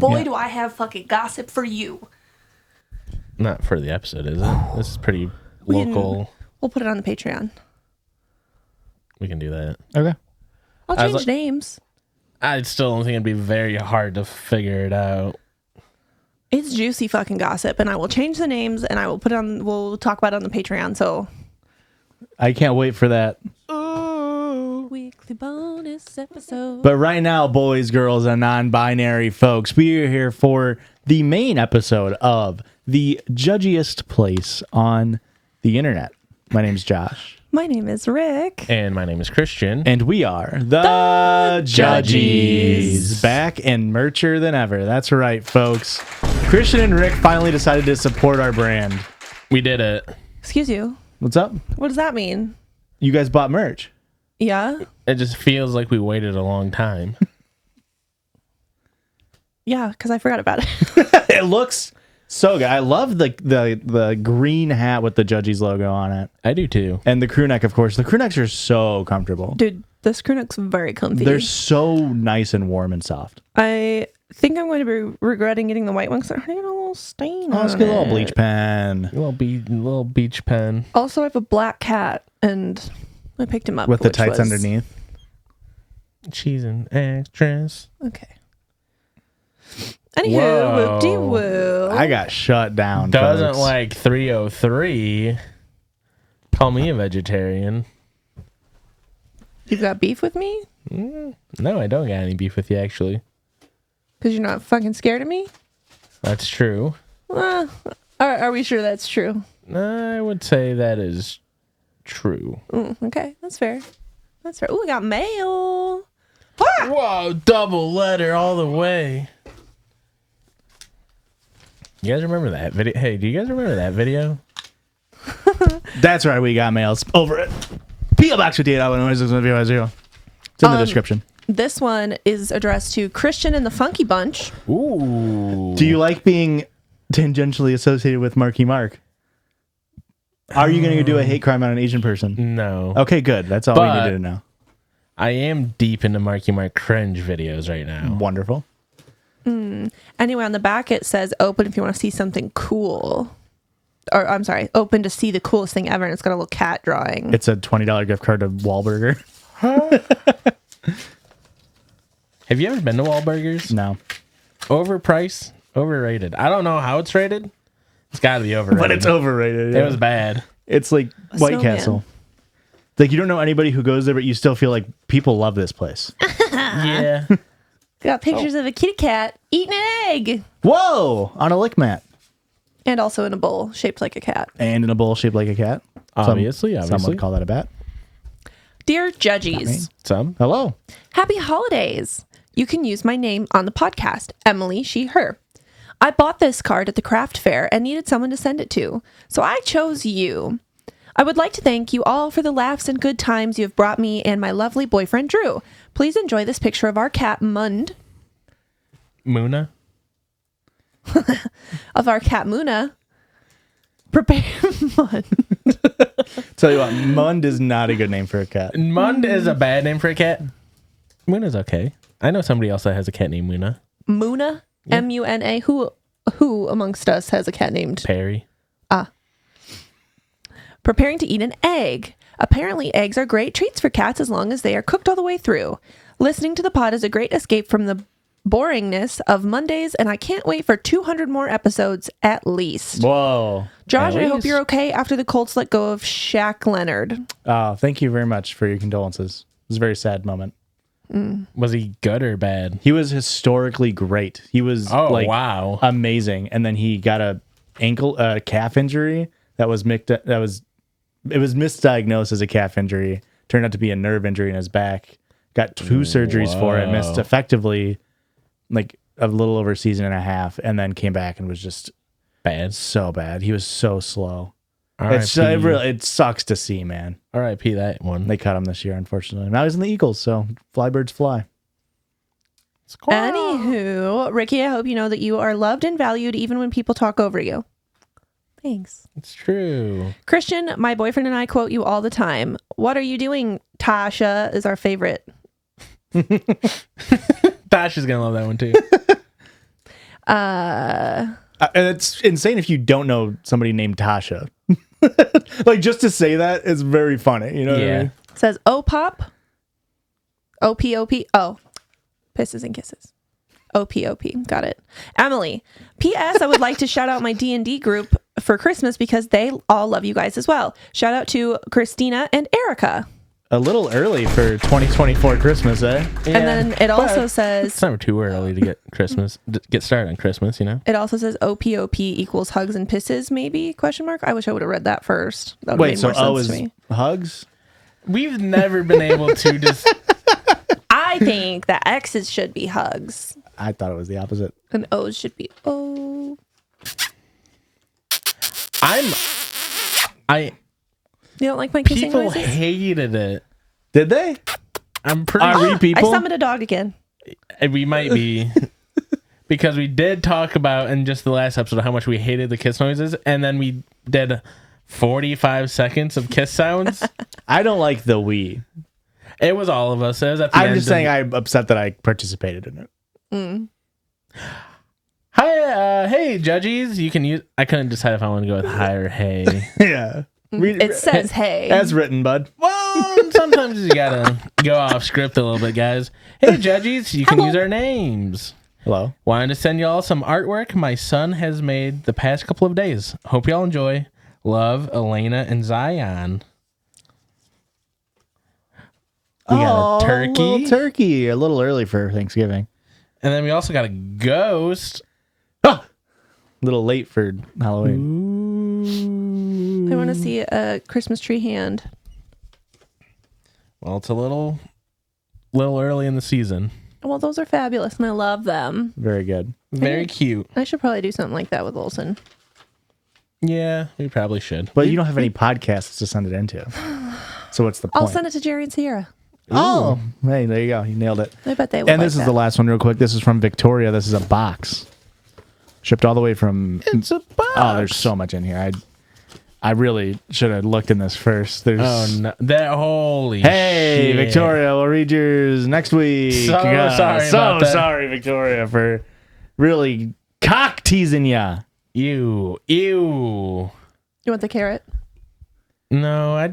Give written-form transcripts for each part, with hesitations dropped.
boy, do I have fucking gossip for you. Not for the episode, is it? This is pretty local. We'll put it on the Patreon. We can do that. Okay. I'll change names. I still don't think it'd be very hard to figure it out. It's juicy fucking gossip, and I will change the names, and I will put it on. We'll talk about it on the Patreon. So I can't wait for that. ooh, weekly bonus episode. But right now, boys, girls, and non-binary folks, we are here for the main episode of the judgiest place on the internet. My name's Josh. My name is Rick. And my name is Christian. And we are the Judgies. Back and mercher than ever. That's right, folks. Christian and Rick finally decided to support our brand. We did it. Excuse you. What's up? What does that mean? You guys bought merch. Yeah? It just feels like we waited a long time. Yeah, because I forgot about it. It looks so good. I love the green hat with the Judgies logo on it. I do too. And the crew neck, of course. The crew necks are so comfortable. Dude, this crew neck's very comfy. They're so nice and warm and soft. I think I'm going to be regretting getting the white one because I already got a little stain on Let's get a little it. bleach pen. A little beach pen. Also, I have a black cat, and I picked him up. With the which tights was- underneath. Cheese and extras. Okay. Anywho, Whoa. whoop-de-woo. I got shut down. Doesn't folks. like 303. Call me a vegetarian. You got beef with me? No, I don't got any beef with you, actually. Because you're not fucking scared of me? That's true. Are we sure that's true? I would say that is true. Okay, that's fair. That's fair. Ooh, we got mail. Whoa, double letter all the way. You guys remember that video? Hey, do you guys remember that video? That's right. We got mails over it. P.O. Box 58. It's in the description. This one is addressed to Christian and the Funky Bunch. Ooh. Do you like being tangentially associated with Marky Mark? Are you going to do a hate crime on an Asian person? No. Okay, good. That's all we needed to know. I am deep into Marky Mark cringe videos right now. Wonderful. Anyway, on the back it says open if you want to see something cool. Or, I'm sorry, open to see the coolest thing ever. And it's got a little cat drawing. It's a $20 gift card to Wahlburger. Have you ever been to Wahlburgers? No. Overpriced? Overrated? I don't know how it's rated. It's got to be overrated. But it's overrated. It was bad. It's like White Snowman. Castle. Like, you don't know anybody who goes there, but you still feel like people love this place. Yeah. Got pictures of a kitty cat eating an egg. Whoa! On a lick mat. And also in a bowl shaped like a cat. And in a bowl shaped like a cat. Obviously. Some would call that a bat. Dear Judgies, Some. Hello. happy holidays. You can use my name on the podcast, Emily, she, her. I bought this card at the craft fair and needed someone to send it to, so I chose you. I would like to thank you all for the laughs and good times you have brought me and my lovely boyfriend, Drew. Please enjoy this picture of our cat, Mund. Muna. Of our cat, Muna. Prepare Mund. Tell you what, Mund is not a good name for a cat. Mund is a bad name for a cat. Muna's okay. I know somebody else that has a cat named Muna. Muna? M-U-N-A. Who amongst us has a cat named Perry. Preparing to eat an egg. Apparently, eggs are great treats for cats as long as they are cooked all the way through. Listening to the pod is a great escape from the boringness of Mondays, and I can't wait for 200 more episodes at least. Whoa. Josh, At I hope least. you're okay after the Colts let go of Shaq Leonard. Oh, thank you very much for your condolences. It was a very sad moment. Was he good or bad? He was historically great. He was Wow. amazing. And then he got a calf injury that was it was misdiagnosed as a calf injury. Turned out to be a nerve injury in his back. Got 2 surgeries for it. Missed effectively like a little over a season and a half, and then came back and was just Bad. so bad. He was so slow. R.I.P. It sucks to see, man. R.I.P. that one. They cut him this year, unfortunately. Now he's in the Eagles, so fly birds fly. Anywho, Ricky, I hope you know that you are loved and valued even when people talk over you. Thanks. It's true. Christian, my boyfriend and I quote you all the time. What are you doing, Tasha? Is our favorite. Tasha's gonna love that one too. And it's insane if you don't know somebody named Tasha. Like, just to say that is very funny. You know what I mean? It says O-Pop. O-P-O-P. Oh, pisses and kisses. O-P-O-P. Got it. Emily. P.S. I would like to shout out my D&D group for Christmas because they all love you guys as well. Shout out to Christina and Erica. A little early for 2024 Christmas, eh? And then it also says... It's never too early to get started on Christmas, you know? It also says O-P-O-P equals hugs and pisses, maybe? Question mark. I wish I would have read that first. That would Wait, make so more sense O to is me. hugs? We've never been able to just... I think that X's should be hugs. I thought it was the opposite. And O's should be O. You don't like my kissing People noises? hated it. Did they? I'm pretty Are we I people? summoned a dog again. We might be. Because we did talk about in just the last episode how much we hated the kiss noises, and then we did 45 seconds of kiss sounds. I don't like the we. It was all of us. It was at the I'm end just saying I'm upset that I participated in it. Hi, hey, Judgies. You can use... I couldn't decide if I want to go with hi or hey. Yeah. It says hey. As written, bud. Well, sometimes you gotta go off script a little bit, guys. Hey, Judgies, you can use our names. Hello. Wanted to send y'all some artwork my son has made the past couple of days. Hope y'all enjoy. Love, Elena and Zion. We got a turkey. Little turkey. A little early for Thanksgiving. And then we also got a ghost. A little late for Halloween. I want to see a Christmas tree hand. Well, it's a little early in the season. Well, those are fabulous, and I love them. Very good. Very cute. I should probably do something like that with Olsen. Yeah, we probably should. But you don't have any podcasts to send it into. So what's the point? I'll send it to Jerry and Sierra. Oh, hey, there you go. You nailed it. I bet they would. And like this is that. the last one real quick. This is from Victoria. This is a box. Shipped all the way from... It's a box. Oh, there's so much in here. I really should have looked in this first. There's... Oh, no. Holy Hey, shit. Victoria, we'll read yours next week. So sorry about that. Sorry, Victoria, for really cock teasing ya. Ew. You want the carrot? No,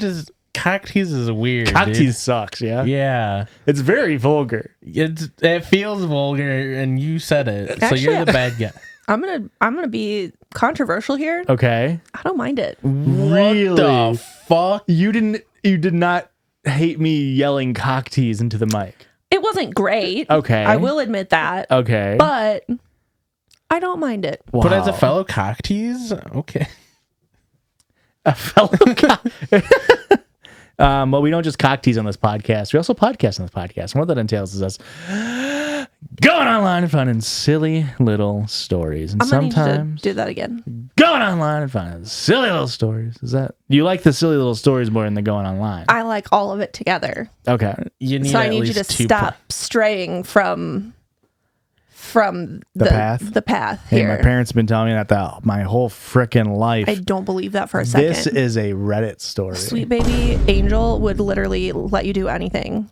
cock tease is weird. Cock dude. tease sucks, yeah? Yeah. It's very vulgar. It feels vulgar, and you said it. So Actually, you're the bad guy. I'm gonna be controversial here. Okay. I don't mind it. Really? What the fuck? You did not hate me yelling cock tease into the mic. It wasn't great. Okay. I will admit that. Okay. But I don't mind it. But as a Wow. fellow cock tease, okay. A fellow cock. Well, we don't just cock tease on this podcast. We also podcast on this podcast. And what that entails is us going online and finding silly little stories. And I'm gonna need sometimes you to do that again. going online and finding silly little stories. Is that you like the silly little stories more than the going online? I like all of it together. Okay. You need So I at need you least to two stop straying from the path? The path Hey, here. my parents have been telling me that my whole freaking life. I don't believe that for a second. This is a Reddit story. Sweet baby Angel would literally let you do anything.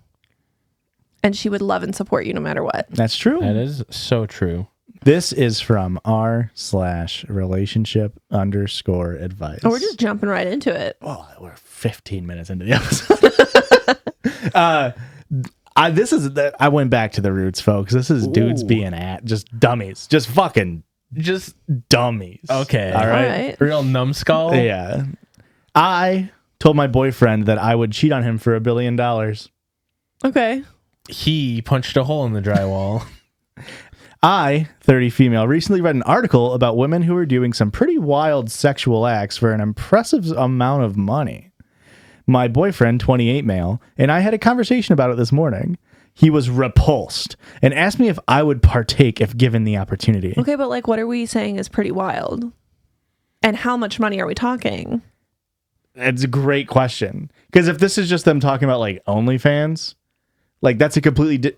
And she would love and support you no matter what. That's true. That is so true. This is from r/relationship_advice. Oh, we're just jumping right into it. Oh, we're 15 minutes into the episode. I went back to the roots, folks. This is dudes Ooh. being just dummies. Just fucking Just dummies. okay. All right. All right. Real numbskull. Yeah. I told my boyfriend that I would cheat on him for $1 billion. Okay. He punched a hole in the drywall. I, 30 female, recently read an article about women who are doing some pretty wild sexual acts for an impressive amount of money. My boyfriend, 28 male, and I had a conversation about it this morning. He was repulsed and asked me if I would partake if given the opportunity. Okay, but like what are we saying is pretty wild? And how much money are we talking? It's a great question. Because if this is just them talking about like OnlyFans, like that's a completely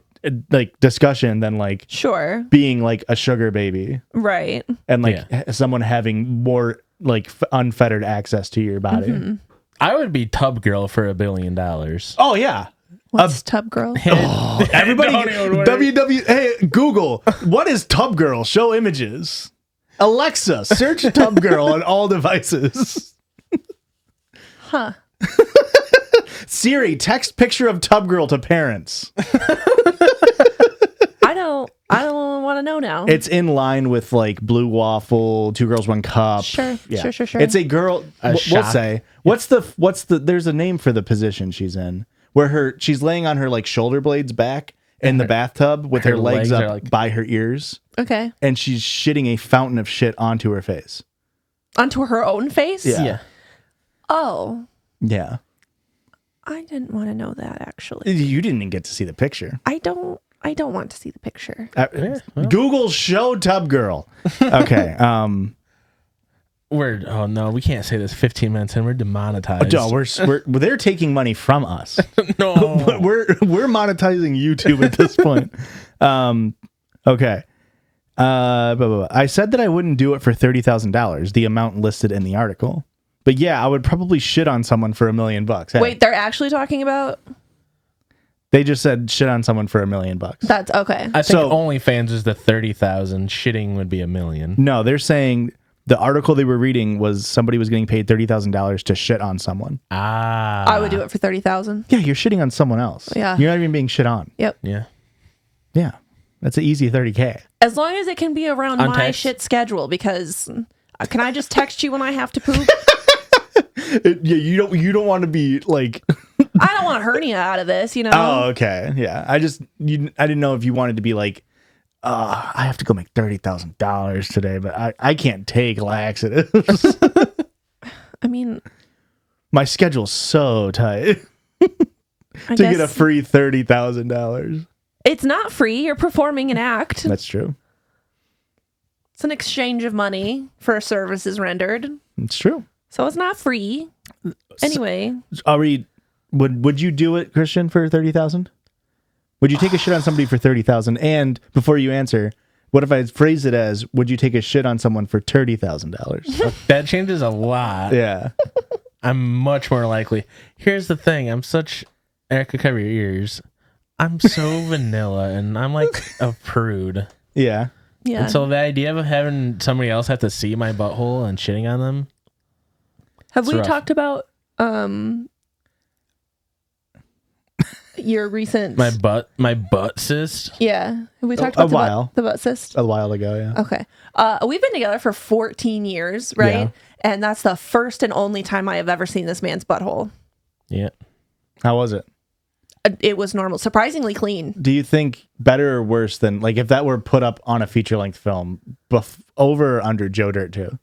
discussion than like Sure. being like a sugar baby Right. and like someone having more like unfettered access to your body. Mm-hmm. I would be tub girl for $1 billion. Oh yeah. What's Tub Girl? Everybody, Don't even worry. Hey, Google, what is Tub Girl? Show images. Alexa, search Tub Girl on all devices. Huh. Siri, text picture of Tub Girl to parents. I don't want to know now. It's in line with like Blue Waffle, Two Girls, One Cup. Sure. It's a girl. We'll shop. say what's the? There's a name for the position she's in, where she's laying on her like shoulder blades back in the bathtub with her legs up are, like, by her ears, Okay. and she's shitting a fountain of shit onto her face. Onto her own face? Yeah. Oh, Yeah. I didn't want to know that actually. You didn't even get to see the picture. I don't want to see the picture. Google show Tub Girl. Okay. Oh no, we can't say this 15 minutes in. We're demonetized. No, they're taking money from us. No. we're monetizing YouTube at this point. Okay. Blah, blah, blah. I said that I wouldn't do it for $30,000, the amount listed in the article. But yeah, I would probably shit on someone for $1 million. Hey, Wait, they're actually talking about? they just said shit on someone for $1 million. That's okay. I think So- OnlyFans is the 30,000. Shitting would be $1 million. No, they're saying the article they were reading was somebody was getting paid $30,000 to shit on someone. Ah. I would do it for 30,000. Yeah, you're shitting on someone else. Yeah. You're not even being shit on. Yep. Yeah. Yeah. That's an easy 30K. As long as it can be around On my text? shit schedule, because can I just text you when I have to poop? Yeah, you don't want to be like I don't want hernia out of this, you know? oh, okay. Yeah. I didn't know if you wanted to be like, I have to go make $30,000 today, but I can't take laxatives. I mean, My schedule's so tight I to get a guess free $30,000. it's not free. You're performing an act. That's true. It's an exchange of money for services rendered. It's true. So it's not free. Anyway, Would you do it, Christian, for 30,000? Would you take a shit on somebody for 30,000? And before you answer, what if I phrase it as, would you take a shit on someone for $30,000? That changes a lot. Yeah. I'm much more likely. Here's the thing. Erica, cover your ears. I'm so vanilla and I'm like a prude. Yeah. yeah. And so the idea of having somebody else have to see my butthole and shitting on them. Have we rough. talked about your recent My butt cyst. Yeah. Have we talked A about while. the butt cyst? A while ago, yeah. Okay. We've been together for 14 years, right? Yeah. And that's the first and only time I have ever seen this man's butthole. Yeah. How was it? It was normal, surprisingly clean. Do you think better or worse than, like, if that were put up on a feature-length film, over or under Joe Dirt 2?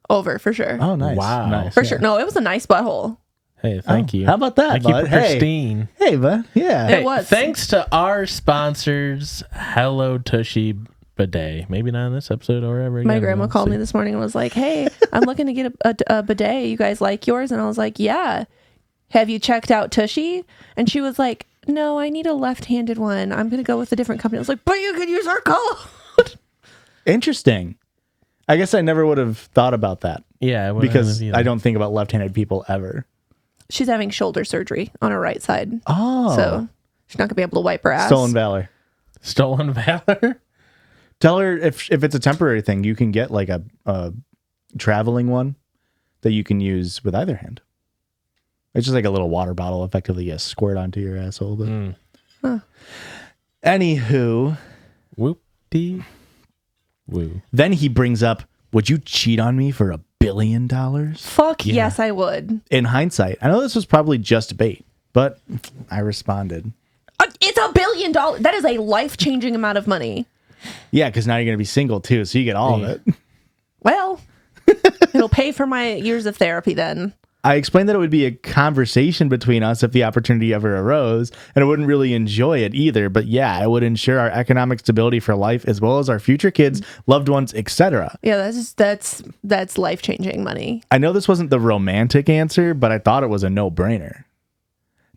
Over, for sure. Oh, nice. Wow. Nice. For yeah. sure. No, it was a nice butthole. Hey, thank you. How about that, I keep bud? it Hey. pristine. Hey, bud. Yeah. It was. Thanks to our sponsors, Hello Tushy Bidet. Maybe not in this episode or ever. My grandma called me this morning and was like, hey, I'm looking to get a bidet. You guys like yours? And I was like, yeah. Have you checked out Tushy? And she was like, no, I need a left-handed one. I'm going to go with a different company. I was like, but you could use our code. Interesting. I guess I never would have thought about that Yeah, I wouldn't because have either. I don't think about left-handed people ever. She's having shoulder surgery on her right side. Oh. So she's not going to be able to wipe her ass. Stolen valor. Stolen valor. Tell her if it's a temporary thing, you can get like a traveling one that you can use with either hand. It's just like a little water bottle, effectively, you squirt onto your asshole. But Anywho, Whoop-dee. Woo. then he brings up, would you cheat on me for $1 billion? Fuck yes, I would. In hindsight, I know this was probably just bait, but I responded. It's $1 billion. That is a life-changing amount of money. Yeah, because now you're going to be single too, so you get all of it. Well, it'll pay for my years of therapy then. I explained that it would be a conversation between us if the opportunity ever arose, and I wouldn't really enjoy it either. But yeah, it would ensure our economic stability for life as well as our future kids, loved ones, etc. Yeah, that's life-changing money. I know this wasn't the romantic answer, but I thought it was a no-brainer.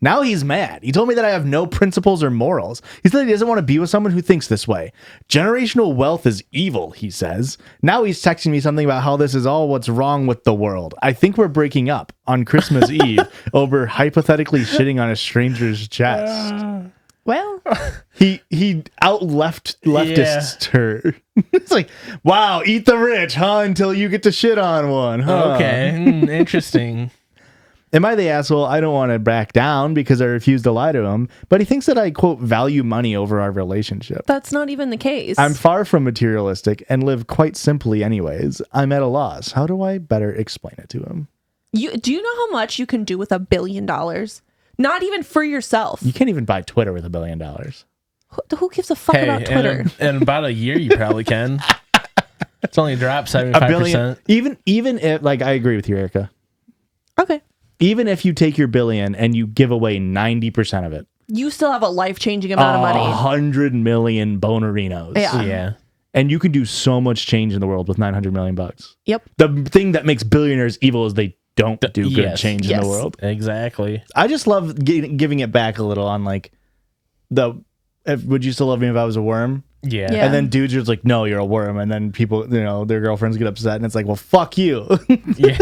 Now he's mad. He told me that I have no principles or morals. He said he doesn't want to be with someone who thinks this way. Generational wealth is evil, he says. Now he's texting me something about how this is all what's wrong with the world. I think we're breaking up on Christmas Eve over hypothetically shitting on a stranger's chest. Well, He leftist her. It's like, wow, eat the rich, huh? Until you get to shit on one, huh? Okay, interesting. Am I the asshole? I don't want to back down because I refuse to lie to him, but he thinks that I, quote, value money over our relationship. that's not even the case. I'm far from materialistic and live quite simply anyways. I'm at a loss. How do I better explain it to him? Do you know how much you can do with $1 billion? Not even for yourself. You can't even buy Twitter with $1 billion. Who gives a fuck about Twitter? In about a year, you probably can. It's only dropped 75%. Even if, like, I agree with you, Erica. Okay. Even if you take your billion and you give away 90% of it, You still have a life-changing amount of money. 100 million bonerinos. Yeah. Yeah. And you can do so much change in the world with 900 million bucks. Yep. The thing that makes billionaires evil is they don't do good Yes. change in the world. Exactly. I just love giving it back a little on like would you still love me if I was a worm? Yeah. Yeah. And then dudes are just like, no, you're a worm. And then people, their girlfriends get upset and it's like, well, fuck you. Yeah.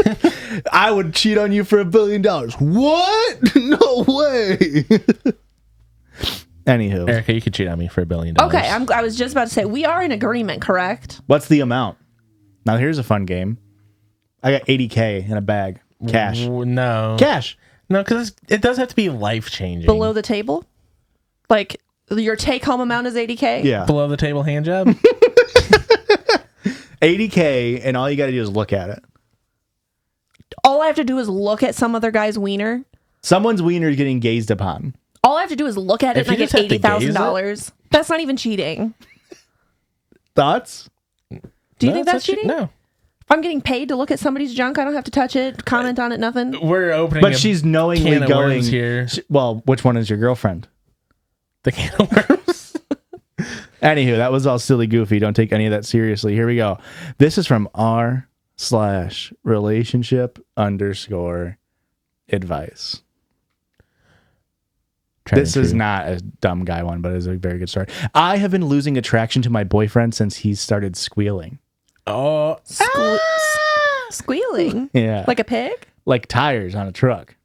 I would cheat on you for $1 billion. What? No way. Anywho, Erica, you could cheat on me for $1 billion. Okay, I was just about to say, we are in agreement, correct? what's the amount? Now here's a fun game. I got $80K in a bag. Cash. No. Cash. No, because it does have to be life changing. Below the table? Like, your take-home amount is $80K? Yeah. Below the table hand job. $80K, and all you got to do is look at it. All I have to do is look at some other guy's wiener. Someone's wiener is getting gazed upon. All I have to do is look at it If and I you get just have to gaze $80,000. That's not even cheating. Thoughts? Do you think that's cheating? No. If I'm getting paid to look at somebody's junk, I don't have to touch it, comment on it, nothing. We're opening But a she's knowingly can of going worms here. Well, which one is your girlfriend? The can of worms. Anywho, that was all silly goofy. Don't take any of that seriously. Here we go. This is from r/relationship_advice. This is not a dumb guy one, but it's a very good story. I have been losing attraction to my boyfriend since he started squealing. Oh. Squealing? Yeah. Like a pig? Like tires on a truck.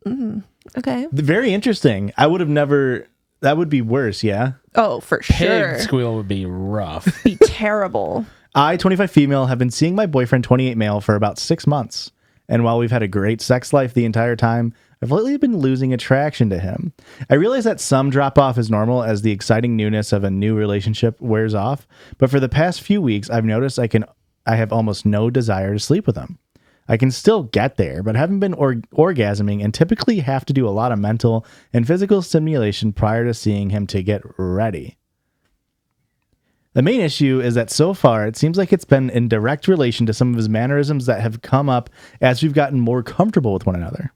Okay. Very interesting. I would have never... That would be worse, yeah? Oh, for Pig sure. squeal would be rough. Be terrible. I, 25 female, have been seeing my boyfriend, 28 male, for about 6 months. And while we've had a great sex life the entire time, I've lately been losing attraction to him. I realize that some drop off is normal as the exciting newness of a new relationship wears off, but for the past few weeks, I've noticed I have almost no desire to sleep with him. I can still get there, but haven't been orgasming and typically have to do a lot of mental and physical stimulation prior to seeing him to get ready. The main issue is that so far, it seems like it's been in direct relation to some of his mannerisms that have come up as we've gotten more comfortable with one another.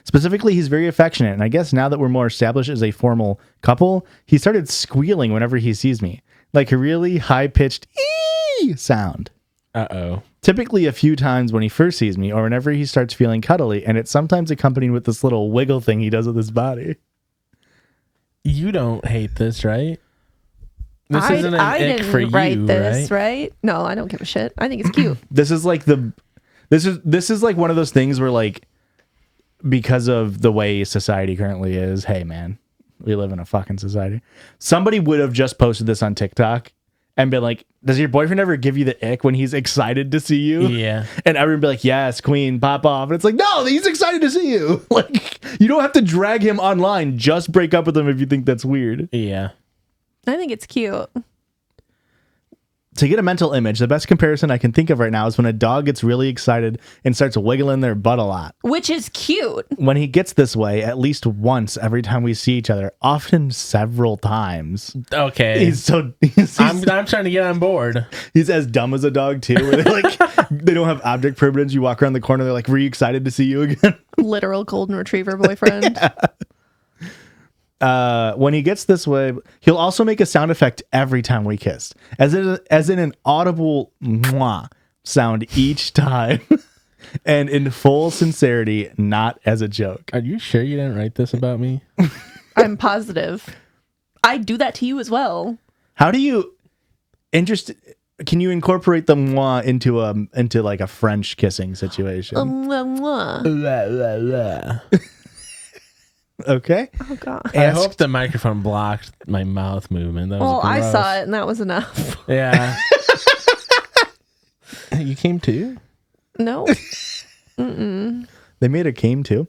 Specifically, he's very affectionate, and I guess now that we're more established as a formal couple, he started squealing whenever he sees me, like a really high-pitched ee sound. Uh-oh. Typically a few times when he first sees me or whenever he starts feeling cuddly, and it's sometimes accompanied with this little wiggle thing he does with his body. You don't hate this, right? This isn't an I ick didn't for you, write this, right? No, I don't give a shit. I think it's cute. This is like this is like one of those things where, like, because of the way society currently is, hey man, we live in a fucking society. Somebody would have just posted this on TikTok and been like, does your boyfriend ever give you the ick when he's excited to see you? Yeah. And everyone be like, yes, queen, pop off. And it's like, no, he's excited to see you. Like, you don't have to drag him online. Just break up with him if you think that's weird. Yeah. I think it's cute. To get a mental image, the best comparison I can think of right now is when a dog gets really excited and starts wiggling their butt a lot. Which is cute. When he gets this way at least once every time we see each other, often several times. Okay. I'm trying to get on board. He's as dumb as a dog too, where they like they don't have object permanence. You walk around the corner, they're like, were you excited to see you again? Literal golden retriever boyfriend. When he gets this way, he'll also make a sound effect every time we kiss, as in an audible mwah sound each time. and in full sincerity, not as a joke. Are you sure you didn't write this about me? I'm positive. I do that to you as well. How do you can you incorporate the moi into like a French kissing situation? Mwah, mwah. Okay. Oh god. I hope the microphone blocked my mouth movement. That was Well, I gross. saw it and that was enough. Yeah. You came too? No. They made a came too.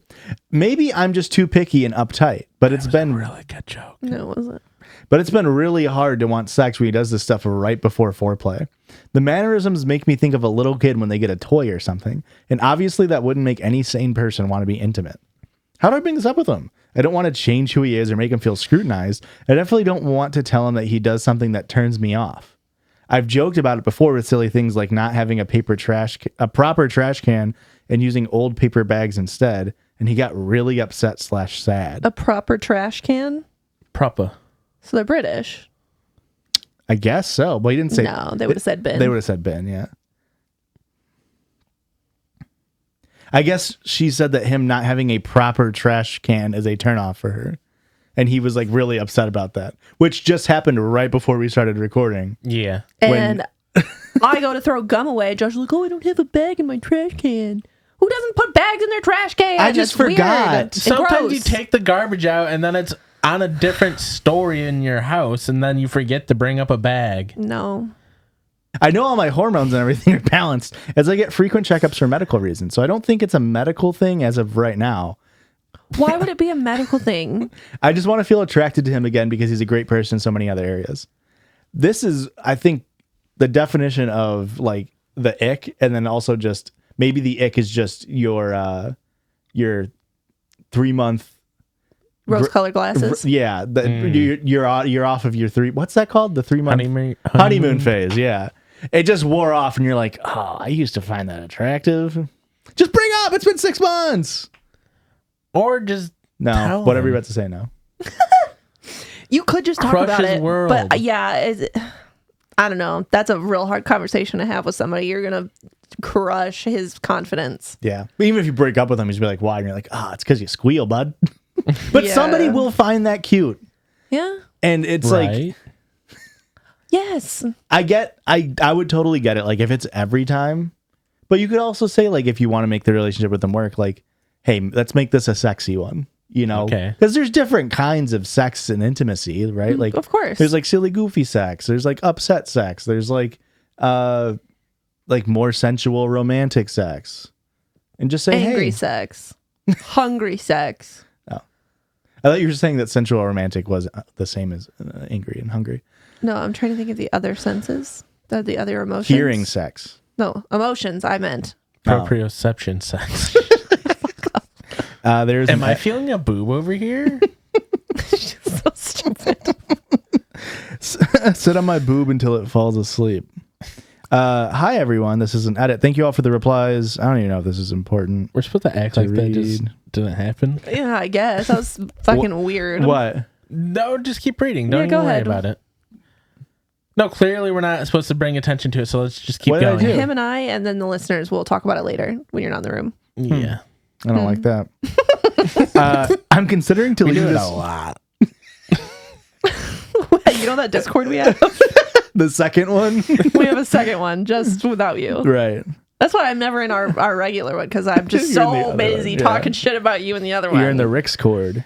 Maybe I'm just too picky and uptight, but it's been Really good joke. No, it wasn't. But it's been really hard to want sex when he does this stuff right before foreplay. The mannerisms make me think of a little kid when they get a toy or something, and obviously that wouldn't make any sane person want to be intimate. How do I bring this up with him? I don't want to change who he is or make him feel scrutinized. I definitely don't want to tell him that he does something that turns me off. I've joked about it before with silly things like not having a proper trash can and using old paper bags instead, and he got really upset / sad. A proper trash can? Proper. So they're British. I guess so. But he didn't say. No, they would have said bin. They would have said bin, yeah. I guess she said that him not having a proper trash can is a turnoff for her. And he was like really upset about that, which just happened right before we started recording. Yeah. And I go to throw gum away. Josh is like, oh, I don't have a bag in my trash can. Who doesn't put bags in their trash can? I just That's forgot. weird and Sometimes gross. you take the garbage out and then it's on a different story in your house and then you forget to bring up a bag. No. I know all my hormones and everything are balanced as I get frequent checkups for medical reasons. So I don't think it's a medical thing as of right now. Why would it be a medical thing? I just want to feel attracted to him again because he's a great person in so many other areas. This is, I think, the definition of like the ick, and then also just maybe the ick is just your 3-month Rose-colored glasses. yeah. You're off of your what's that called? The 3-month honeymoon phase. Yeah, it just wore off, and you're like, oh, I used to find that attractive. Just bring up. It's been 6 months. Or just No, tell whatever him. you're about to say. No. You could just talk Crush about his it. world. But I don't know. That's a real hard conversation to have with somebody. You're going to crush his confidence. Yeah. Even if you break up with him, he's be like, why? And you're like, it's because you squeal, bud. But Yeah. somebody will find that cute. Yeah. And it's like, Right? Yes. I would totally get it. Like if it's every time, but you could also say like, if you want to make the relationship with them work, like, hey, let's make this a sexy one, you know? Okay. Because there's different kinds of sex and intimacy, right? Like, of course. there's like silly, goofy sex. There's like upset sex. There's like more sensual, romantic sex. And just say, Angry hey. sex. Hungry sex. I thought you were saying that sensual romantic was the same as angry and hungry. No, I'm trying to think of the other senses. The other emotions. Hearing sex. No, emotions, I meant. Proprioception sex. There's Am I feeling a boob over here? So stupid. sit on my boob until it falls asleep. Hi, everyone. This is an edit. Thank you all for the replies. I don't even know if this is important. We're supposed to act like that just didn't happen. Yeah, I guess. That was fucking weird. What? No, just keep reading. Don't Yeah, even go worry ahead. about it. No, clearly we're not supposed to bring attention to it, so let's just keep What did I going. do? Him and I, and then the listeners will talk about it later when you're not in the room. Yeah. I don't like that. I'm considering We do deleting it this. a lot. You know that Discord we have? The second one? We have a second one just without you. Right. That's why I'm never in our regular one because I'm just You're in the so other busy one, yeah. talking shit about you in the other one. You're in the Rick's cord.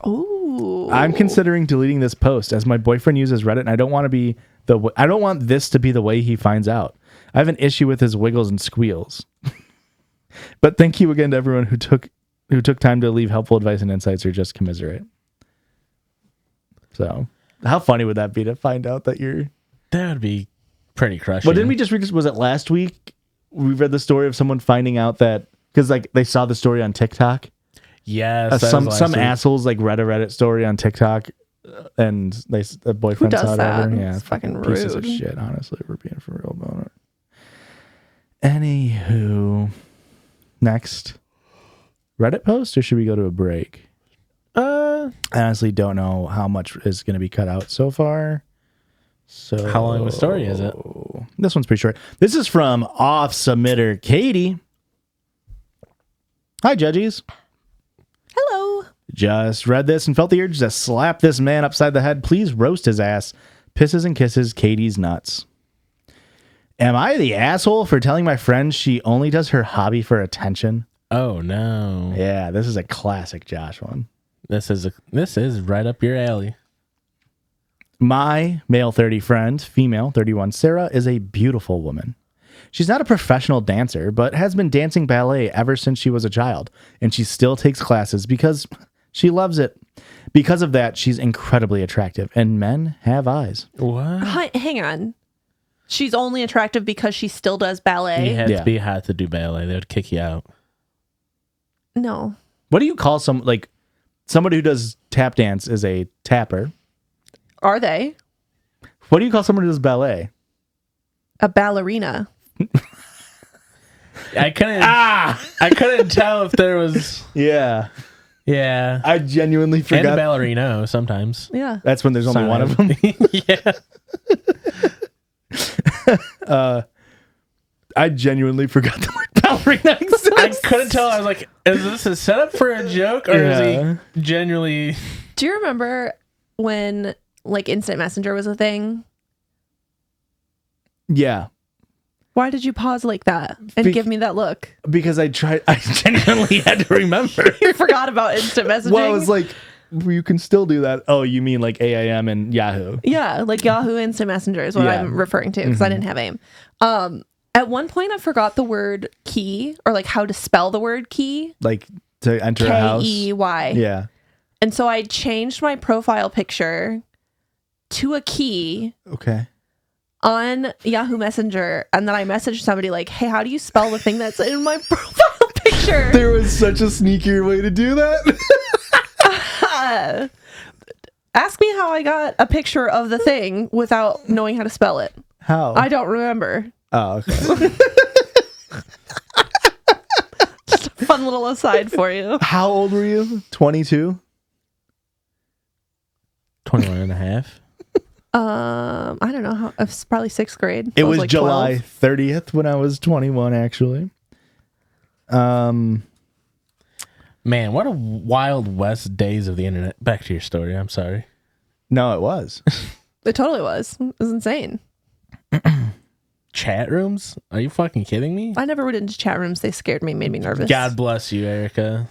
Ooh. I'm considering deleting this post as my boyfriend uses Reddit, and I don't want this to be the way he finds out. I have an issue with his wiggles and squeals. But thank you again to everyone who took time to leave helpful advice and insights or just commiserate. So, how funny would that be to find out that you're... That would be pretty crushing. Well, didn't we just read this? Was it last week? We read the story of someone finding out that... Because like they saw the story on TikTok. Yes. that Some was last week. assholes like read a Reddit story on TikTok, and the boyfriend Who does saw it that? over. Yeah, It's fucking pieces of rude. shit. Honestly, we're being for real about it. Anywho, next Reddit post, or should we go to a break? I honestly don't know how much is going to be cut out so far. So How long of a story is it? This one's pretty short. This is from off submitter Katie. Hi, Judgies. Hello. Just read this and felt the urge to slap this man upside the head. Please roast his ass. Pisses and kisses, Katie's nuts. Am I the asshole for telling my friend she only does her hobby for attention? Oh no. Yeah, this is a classic Josh one. This is right up your alley. My male 30 friend, female 31 Sarah, is a beautiful woman. She's not a professional dancer, but has been dancing ballet ever since she was a child, and she still takes classes because she loves it. Because of that, she's incredibly attractive, and men have eyes. What? Hang on. She's only attractive because she still does ballet? You have Yeah. to be hot to do ballet. They would kick you out. No. What do you call somebody who does tap dance is a tapper? Are they? What do you call someone who does ballet? A ballerina. I couldn't tell if there was. Yeah. Yeah. I genuinely And a forgot. ballerino sometimes. Yeah. That's when there's only one of them. Yeah. I genuinely forgot the word ballerina exists. I couldn't tell. I was like, is this a setup for a joke or is he genuinely. Do you remember when like instant messenger was a thing? Yeah. Why did you pause like that and give me that look? Because I genuinely had to remember. You forgot about instant messaging? Well, I was like, you can still do that. Oh, you mean like AIM and Yahoo? Yeah, like Yahoo Instant Messenger is what Yeah. I'm referring to because I didn't have AIM. At one point, I forgot the word key or like how to spell the word key. Like to enter a house? Key. Yeah. And so I changed my profile picture to a key Okay. on Yahoo Messenger. And then I messaged somebody like, hey, how do you spell the thing that's in my profile picture? There was such a sneakier way to do that. Ask me how I got a picture of the thing without knowing how to spell it. How? I don't remember. Oh, okay. Just a fun little aside for you. How old were you? 22? 21 and a half. I don't know how. It's probably sixth grade. It So was like July 12. 30th when I was 21, actually. Man, what a wild west days of the internet. Back to your story. I'm sorry. No, it was. It totally was. It was insane. Chat rooms? Are you fucking kidding me? I never went into chat rooms. They scared me, made me nervous. God bless you, Erica.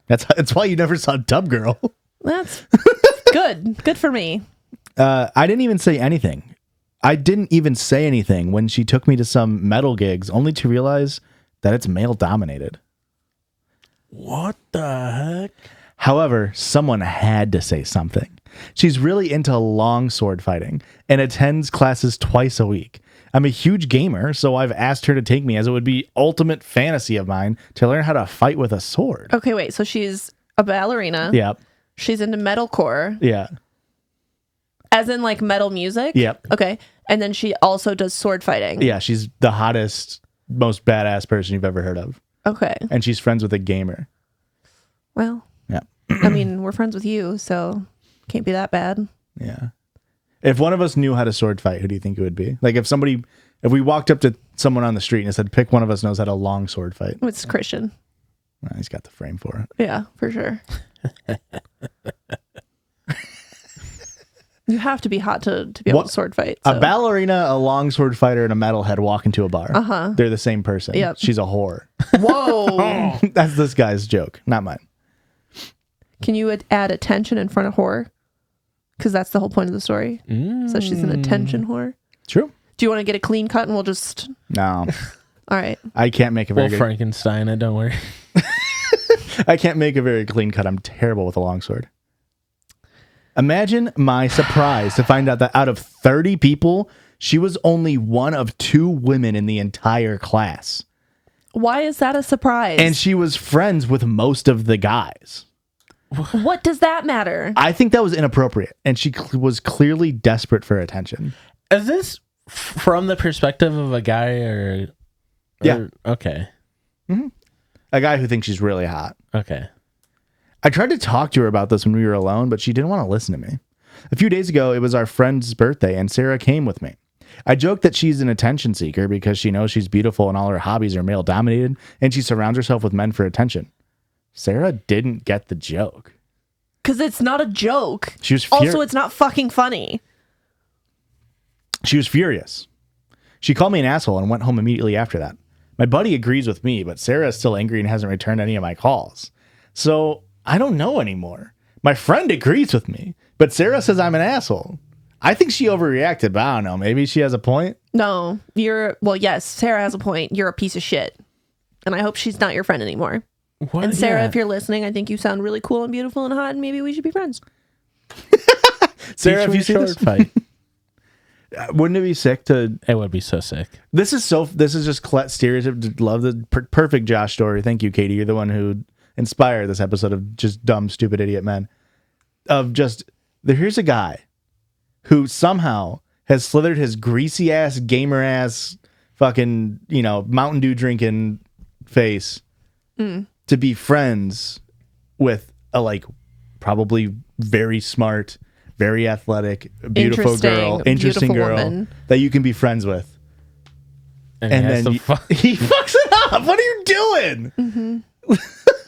That's why you never saw Dub Girl. That's good. Good for me. I didn't even say anything. I didn't even say anything when she took me to some metal gigs, only to realize that it's male dominated. What the heck? However, someone had to say something. She's really into long sword fighting and attends classes twice a week. I'm a huge gamer, so I've asked her to take me as it would be ultimate fantasy of mine to learn how to fight with a sword. Okay, wait. So she's a ballerina. Yep. She's into metalcore, Yeah. as in like metal music. Yep. Okay. And then she also does sword fighting. Yeah, she's the hottest, most badass person you've ever heard of. Okay. And she's friends with a gamer. Well, Yeah. I mean, we're friends with you, so can't be that bad. Yeah. If one of us knew how to sword fight, who do you think it would be? Like if we walked up to someone on the street and said, pick one of us knows how to long sword fight. It's Christian. Well, he's got the frame for it. Yeah, for sure. You have to be hot to be able to sword fight. A so. ballerina, a long sword fighter, and a metalhead walk into a bar. Uh-huh. They're the same person. Yep. She's a whore. Whoa. That's this guy's joke, not mine. Can you add attention in front of whore? Because that's the whole point of the story. So she's an attention whore. True. Do you want to get a clean cut and we'll just... No. All right. I can't make a Well, very good... Frankenstein it, don't worry. I can't make a very clean cut. I'm terrible with a longsword. Imagine my surprise to find out that out of 30 people, she was only one of 2 women in the entire class. Why is that a surprise? And she was friends with most of the guys. What does that matter? I think that was inappropriate. And she was clearly desperate for attention. Is this from the perspective of a guy or Yeah. Okay. A guy who thinks she's really hot. Okay. I tried to talk to her about this when we were alone, but she didn't want to listen to me. A few days ago, it was our friend's birthday, and Sarah came with me. I joke that she's an attention seeker because she knows she's beautiful and all her hobbies are male dominated, and she surrounds herself with men for attention. Sarah didn't get the joke. Because it's not a joke. She was also, it's not fucking funny. She was furious. She called me an asshole and went home immediately after that. My buddy agrees with me, but Sarah is still angry and hasn't returned any of my calls. So I don't know anymore. My friend agrees with me, but Sarah says I'm an asshole. I think she overreacted, but I don't know. Maybe she has a point. No, yes, Sarah has a point. You're a piece of shit. And I hope she's not your friend anymore. What? And Sarah, Yeah. if you're listening, I think you sound really cool and beautiful and hot, and maybe we should be friends. Sarah, if you see this, fight, wouldn't it be sick to... it would be so sick. This is just stereotype. Love the perfect Josh story. Thank you, Katie. You're the one who inspired this episode of just dumb, stupid, idiot men. Here's a guy who somehow has slithered his greasy ass, gamer ass, fucking, Mountain Dew drinking face to be friends with a probably very smart, very athletic, beautiful girl, interesting girl woman that you can be friends with. And then he fucks it up. What are you doing? Mm-hmm.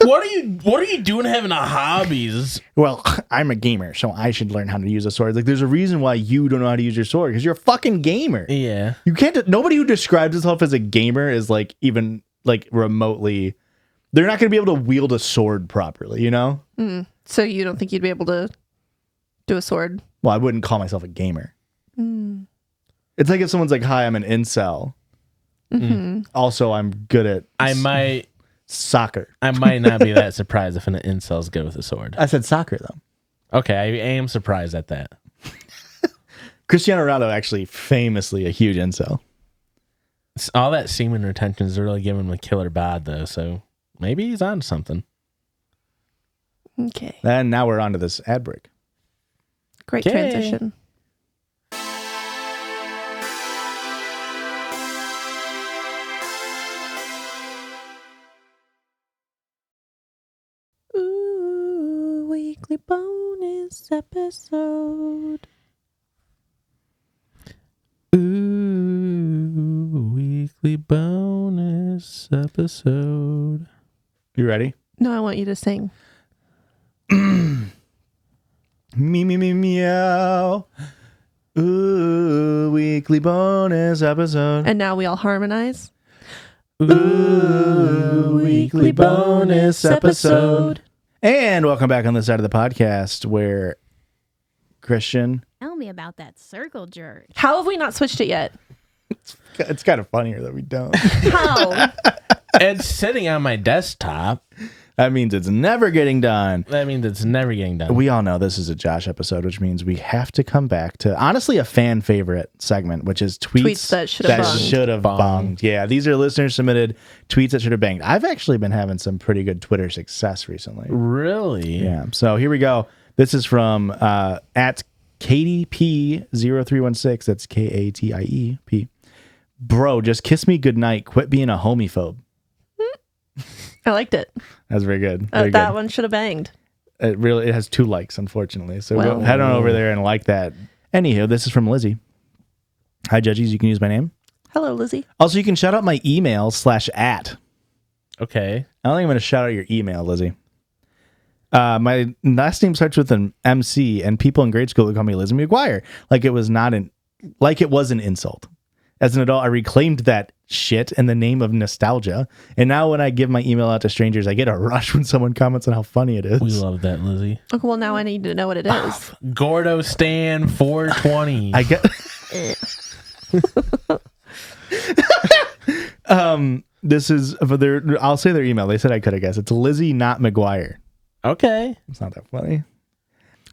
What are you doing having a hobbies? Well, I'm a gamer, so I should learn how to use a sword. There's a reason why you don't know how to use your sword, because you're a fucking gamer. Yeah. You can't. Nobody who describes himself as a gamer is even remotely. They're not going to be able to wield a sword properly. So you don't think you'd be able to do a sword? Well, I wouldn't call myself a gamer. It's like if someone's like, "Hi, I'm an incel." Mm-hmm. Also, I'm good at. Soccer. I might not be that surprised if an incel's good with a sword. I said soccer though. Okay, I am surprised at that. Cristiano Ronaldo actually famously a huge incel. All that semen retention is really giving him a killer bod though, so maybe he's on something. Okay. And now we're on to this ad break. Great Okay. transition. Ooh, weekly bonus episode. Ooh, weekly bonus episode. You ready? No, I want you to sing. Me, me, me, meow. Ooh, weekly bonus episode. And now we all harmonize. Ooh, weekly bonus episode. And welcome back on this side of the podcast where Christian. Tell me about that circle jerk. How have we not switched it yet? It's kind of funnier that we don't. How? It's sitting on my desktop. That means it's never getting done. That means it's never getting done. We all know this is a Josh episode, which means we have to come back to honestly a fan favorite segment, which is tweets that should have bonged. Yeah, these are listener submitted tweets that should have banged. I've actually been having some pretty good Twitter success recently. Really? Yeah. So here we go. This is from at KDP0316. That's KATIEP. Bro, just kiss me goodnight. Quit being a homophobe. I liked it. That's very good. Very That good. one should have banged. It has 2 likes, unfortunately. So Well. go head on over there and like that. Anywho, this is from Lizzie. Hi, Judgies. You can use my name. Hello, Lizzie. Also, you can shout out my email /at. Okay. I don't think I'm going to shout out your email, Lizzie. My last name starts with an MC, and people in grade school would call me Lizzie McGuire, like it was an insult. As an adult, I reclaimed that shit in the name of nostalgia, and now when I give my email out to strangers, I get a rush when someone comments on how funny it is. We love that, Lizzie. Okay, well, now I need to know what it is. Gordo Stan 420. I get. This is for their. I'll say their email. They said I could have guessed. It's Lizzie, not McGuire. Okay. It's not that funny.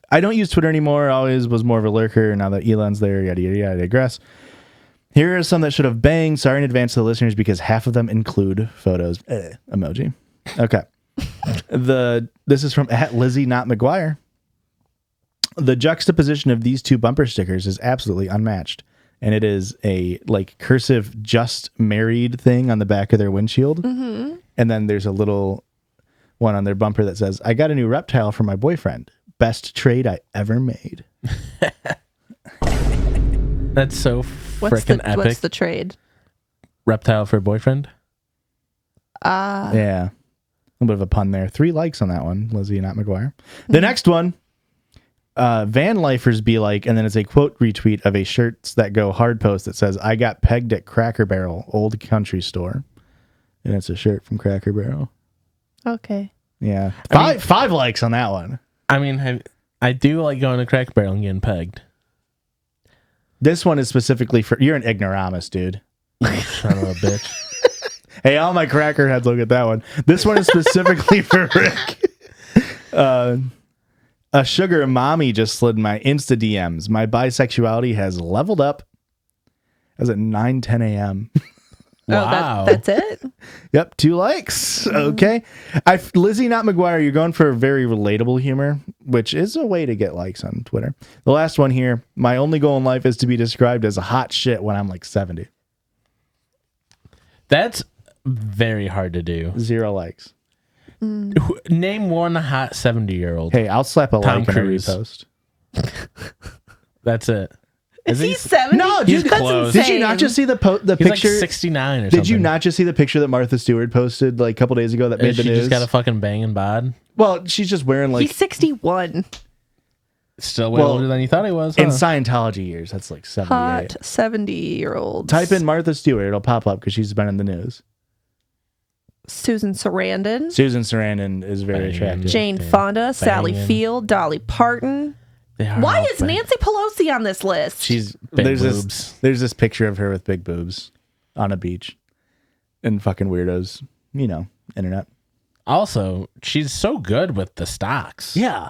I don't use Twitter anymore. I always was more of a lurker. Now that Elon's there, yada, yada, yada, I digress. Here are some that should have banged. Sorry in advance to the listeners because half of them include photos. Emoji. Okay. This is from at Lizzie, not McGuire. The juxtaposition of these 2 bumper stickers is absolutely unmatched. And it is a cursive just married thing on the back of their windshield. Mm-hmm. And then there's a little one on their bumper that says, I got a new reptile for my boyfriend. Best trade I ever made. That's so Frickin' epic. What's the trade? Reptile for boyfriend. Yeah. A little bit of a pun there. 3 likes on that one, Lizzie, not McGuire. The next one, Van Lifers be like, and then it's a quote retweet of a shirts that go hard post that says, I got pegged at Cracker Barrel, old country store. And it's a shirt from Cracker Barrel. Okay. Yeah. I mean- 5 likes on that one. I mean, I do like going to Cracker Barrel and getting pegged. This one is specifically for, you're an ignoramus, dude. Son of a bitch. Hey, all my cracker heads, look at that one. This one is specifically for Rick. A sugar mommy just slid in my Insta DMs. My bisexuality has leveled up. As at 9:10 a.m. Wow. Oh, that's it? Yep, 2 likes. Okay. Lizzie, not McGuire, you're going for very relatable humor, which is a way to get likes on Twitter. The last one here. My only goal in life is to be described as a hot shit when I'm like 70. That's very hard to do. 0 likes. Name one hot 70-year-old. Hey, I'll slap a Tom like and a Cruise. repost. That's it. Is he 70? No, He's dude, close. did you not just see the He's picture? like 69 or something. Did you not just see the picture that Martha Stewart posted like a couple days ago that made She the news? just got a fucking banging bod. Well, she's just wearing like He's 61. Still way older than you thought he was. in Huh? Scientology years. That's like 78. Hot 70-year-old. Type in Martha Stewart; it'll pop up because she's been in the news. Susan Sarandon. Susan Sarandon is very attractive. Jane Damn. Fonda. Sally Banging. Field. Dolly Parton. They are Why all is bang- Nancy Pelosi on this list? She's Big there's boobs. this picture of her with big boobs on a beach, and fucking weirdos, internet. Also, she's so good with the stocks. Yeah.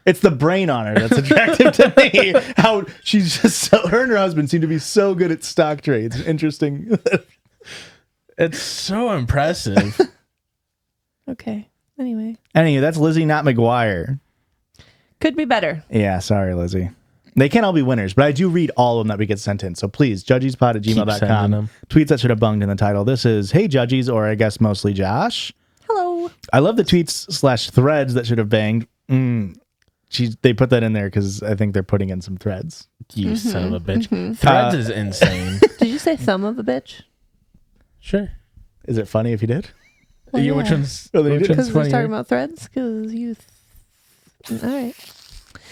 It's the brain on her that's attractive to me. How she's just so, her and her husband seem to be so good at stock trades. Interesting. It's so impressive. Okay. Anyway. Anyway, that's Lizzie, not McGuire. Could be better. Yeah, sorry, Lizzie. They can't all be winners, but I do read all of them that we get sent in. So please, sending judgiespod@gmail.com. them. Tweets that should have bunged in the title. This is, hey, Judgies, or I guess mostly Josh. Hello. I love the tweets/threads that should have banged. They put that in there because I think they're putting in some threads. You son of a bitch. Threads is insane. Did you say thumb of a bitch? Sure. Is it funny if you did? Well, You, yeah. which one's, Oh, then you which did. one's Because we're funnier? talking about threads? Because you... All right.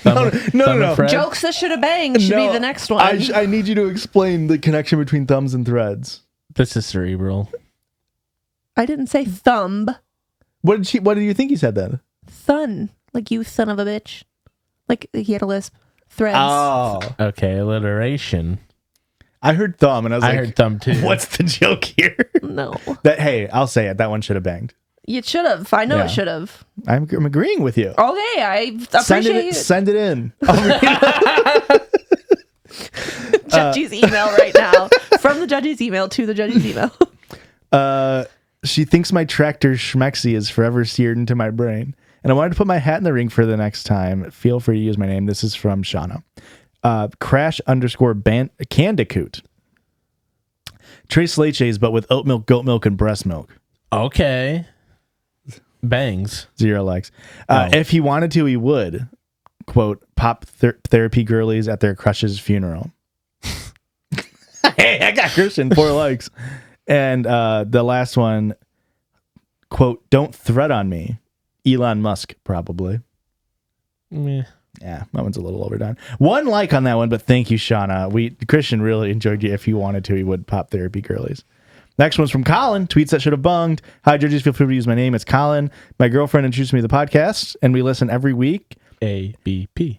Thumb- No. thumb and Fred? Jokes that should have banged should be the next one. I need you to explain the connection between thumbs and threads. This is Cerebral. I didn't say thumb. What do you think he said then? Thun. Like you son of a bitch. Like he had a lisp. Threads. Oh. Okay, alliteration. I heard thumb and I was I like, heard thumb too. what's the joke here? No. Hey, I'll say it. That one should have banged. You should have. I know Yeah. it should have. I'm agreeing with you. Okay, I appreciate it. Send it in. Judgy's email right now. From the Judgy's email to the Judgy's email. She thinks my tractor schmexy is forever seared into my brain. And I wanted to put my hat in the ring for the next time. Feel free to use my name. This is from Shauna. Crash_Candicoot. Trace leches, but with oat milk, goat milk, and breast milk. Okay. Bangs. 0 likes. If he wanted to, he would. Quote, pop therapy girlies at their crush's funeral. Hey, I got Christian. 4 likes. And the last one, quote, don't thread on me. Elon Musk, probably. Meh. Yeah, that one's a little overdone. 1 like on that one, but thank you, Shauna. Christian really enjoyed you. If he wanted to, he would pop therapy girlies. Next one's from Colin. Tweets that should have bunged. Hi, Judges. Feel free to use my name. It's Colin. My girlfriend introduced me to the podcast, and we listen every week. ABP.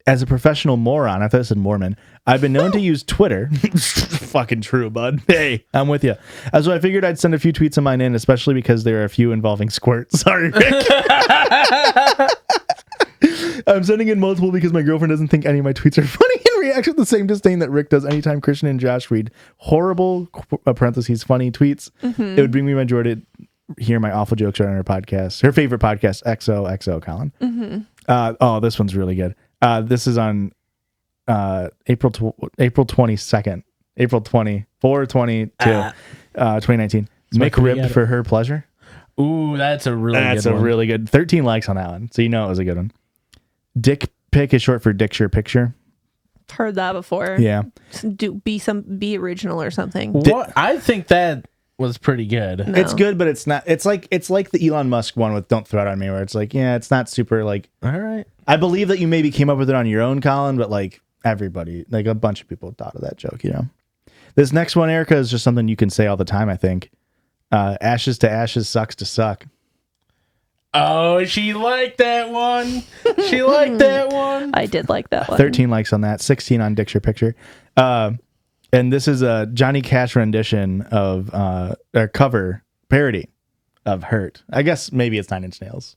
As a professional moron, I thought it said Mormon, I've been known to use Twitter. Fucking true, bud. Hey, I'm with you. So I figured I'd send a few tweets of mine in, especially because there are a few involving squirt. Sorry, Rick. I'm sending in multiple because my girlfriend doesn't think any of my tweets are funny and reacts with the same disdain that Rick does anytime Christian and Josh read horrible, parentheses, funny tweets. It would bring me my joy to hear my awful jokes on her podcast. Her favorite podcast, XOXO, Colin. This one's really good. This is on April 22nd, April 24, 22, 2019. Mick we ribbed got it. for her pleasure. Ooh, that's a really That's good a one. really good. 13 likes on that one, so you know it was a good one. Dick pic is short for Dickshire picture. Heard that before. Yeah. Be original or something. What? I think that was pretty good. No. It's good, but it's not. It's like the Elon Musk one with "Don't Throw It on Me," where it's like, yeah, it's not super like. All right. I believe that you maybe came up with it on your own, Colin, but like everybody, like a bunch of people thought of that joke. You know, this next one, Erica, is just something you can say all the time. I think, ashes to ashes, sucks to suck. Oh, she liked that one. She liked that one. I did like that one. 13 likes on that, 16 on Dicture Picture. And this is a Johnny Cash rendition of a cover parody of Hurt. I guess maybe it's 9 Inch Nails,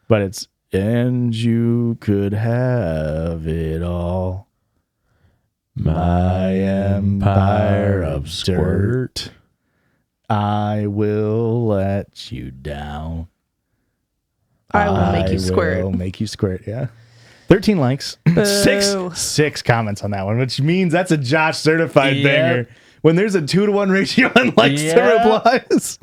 but it's and you could have it all. My empire of squirt. I will let you down. I will make you I squirt. will make you squirt, yeah. 13 likes. Six comments on that one, which means that's a Josh certified Yep. banger. When there's a 2-to-1 ratio on likes to replies.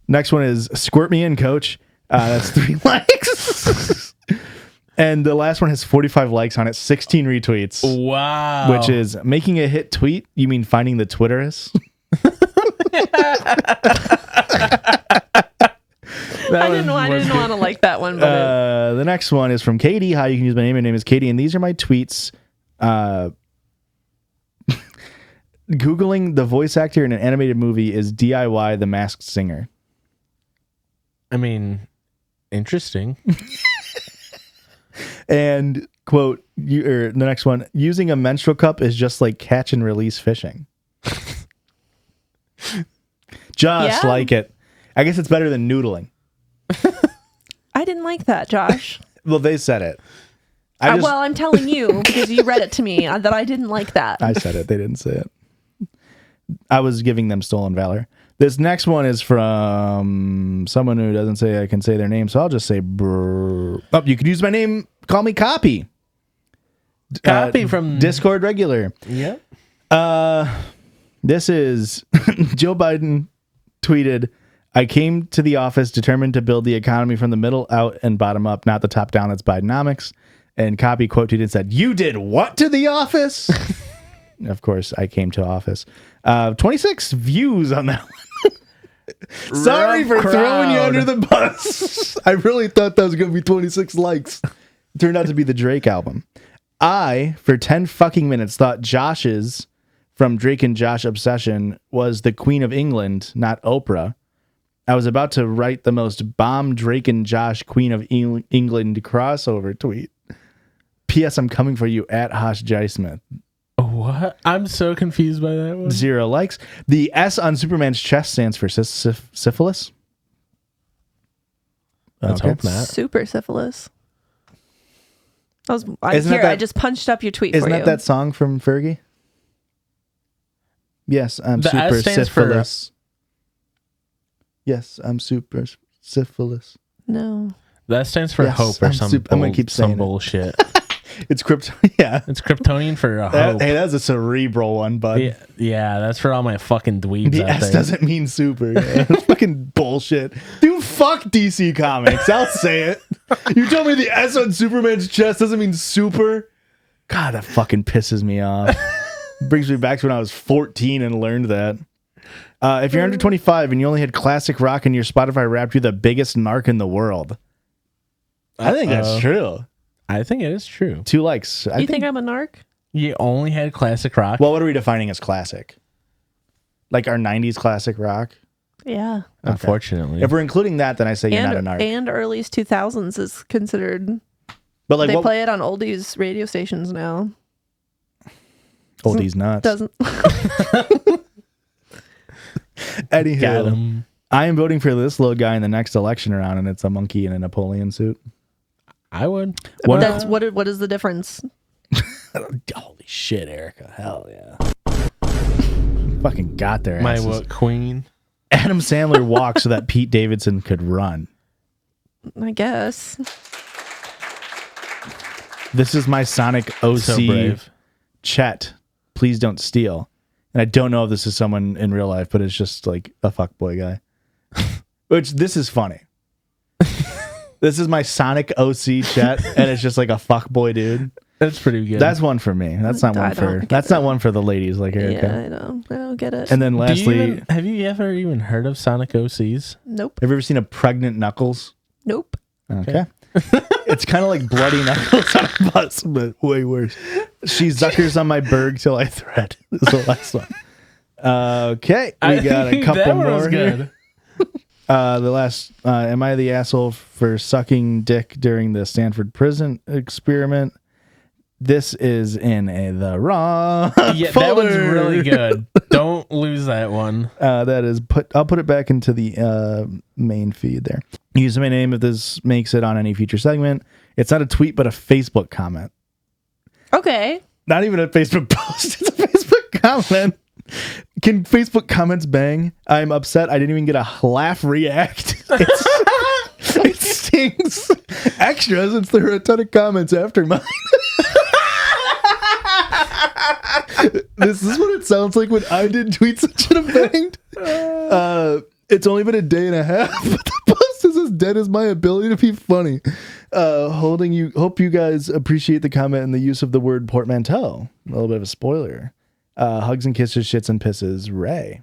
Next one is Squirt Me In, Coach. That's 3 likes. And the last one has 45 likes on it, 16 retweets. Wow. Which is making a hit tweet. You mean finding the Twitterus? I didn't want to like that one, but The next one is from Katie. Hi, you can use my name. My name is Katie, and these are my tweets. Googling the voice actor in an animated movie is DIY the Masked Singer. I mean, interesting. And quote, the next one, using a menstrual cup is just like catch and release fishing. Just like it. I guess it's better than noodling. I didn't like that, Josh. Well, they said it. Well, I'm telling you because you read it to me that I didn't like that. I said it. They didn't say it. I was giving them stolen valor. This next one is from someone who doesn't say I can say their name, so I'll just say brr. Oh, you could use my name. Call me Copy. Copy from Discord regular. Yep. This is Joe Biden tweeted, I came to the office determined to build the economy from the middle out and bottom up, not the top down. That's Bidenomics. And Copy quote tweeted and said, you did what to the office? Of course, I came to office. 26 views on that one. Sorry for throwing you under the bus. I really thought that was going to be 26 likes. It turned out to be the Drake album. I, for 10 fucking minutes, thought Josh's from Drake and Josh Obsession was the Queen of England, not Oprah. I was about to write the most bomb Drake and Josh Queen of England crossover tweet. P.S. I'm coming for you at Hosh J. Smith. What? I'm so confused by that one. 0 likes. The S on Superman's chest stands for syphilis. Let's hope not. Super syphilis. I just punched up your tweet for you. Isn't that that song from Fergie? Yes, I'm The super S stands syphilis. Yes, I'm super syphilis. No. That stands for Yes, hope or I'm gonna keep saying some it. bullshit. It's yeah. It's Kryptonian for hope. Hey, that's a cerebral one, bud. Yeah, that's for all my fucking dweebs The out S there. doesn't mean super. Yeah. Fucking bullshit. Dude, fuck DC Comics. I'll say it. You told me the S on Superman's chest doesn't mean super? God, that fucking pisses me off. Brings me back to when I was 14 and learned that. If you're under 25 and you only had classic rock in your Spotify Wrapped, you're the biggest narc in the world. I think that's true. I think it is true. 2 likes. You think I'm a narc? You only had classic rock. Well, what are we defining as classic? Like our 90s classic rock? Yeah. Unfortunately. If we're including that, then I say you're not a narc. And early 2000s is considered. But like, they play it on oldies radio stations now. Oldies nuts. Doesn't. Got Anywho, him. I am voting for this little guy in the next election round, and it's a monkey in a Napoleon suit. I would. That's what is the difference? Holy shit, Erica. Hell yeah. Fucking got their My asses. what queen? Adam Sandler walked so that Pete Davidson could run. I guess. This is my Sonic OC So brave. Chet. Please don't steal. And I don't know if this is someone in real life, but it's just like a fuckboy guy. Which, this is funny. This is my Sonic OC Chet, and it's just like a fuckboy dude. That's pretty good. That's one for me. That's not I one don't for. get That's that. not one for the ladies like Erica. Yeah, I don't get it. And then Do you lastly, have you ever even heard of Sonic OCs? Nope. have you ever seen a pregnant Knuckles? Nope. Okay. It's kind of like bloody Knuckles on a bus, but way worse. She zuckers on my berg till I thread. Is the last one. Okay, we got a couple that one more was here. The last, am I the asshole for sucking dick during the Stanford prison experiment? This is in the wrong Yeah, that folder. one's really good. Don't lose that one. That is I'll put it back into the main feed there. Use my name if this makes it on any future segment. It's not a tweet, but a Facebook comment. Okay. Not even a Facebook post. It's a Facebook comment. Can Facebook comments bang? I'm upset. I didn't even get a laugh react. It stings extra since there were a ton of comments after mine. This is what it sounds like when I did tweets that should have banged. It's only been a day and a half, but the post is as dead as my ability to be funny. Hope you guys appreciate the comment and the use of the word portmanteau. A little bit of a spoiler. Hugs and kisses, shits and pisses, Ray.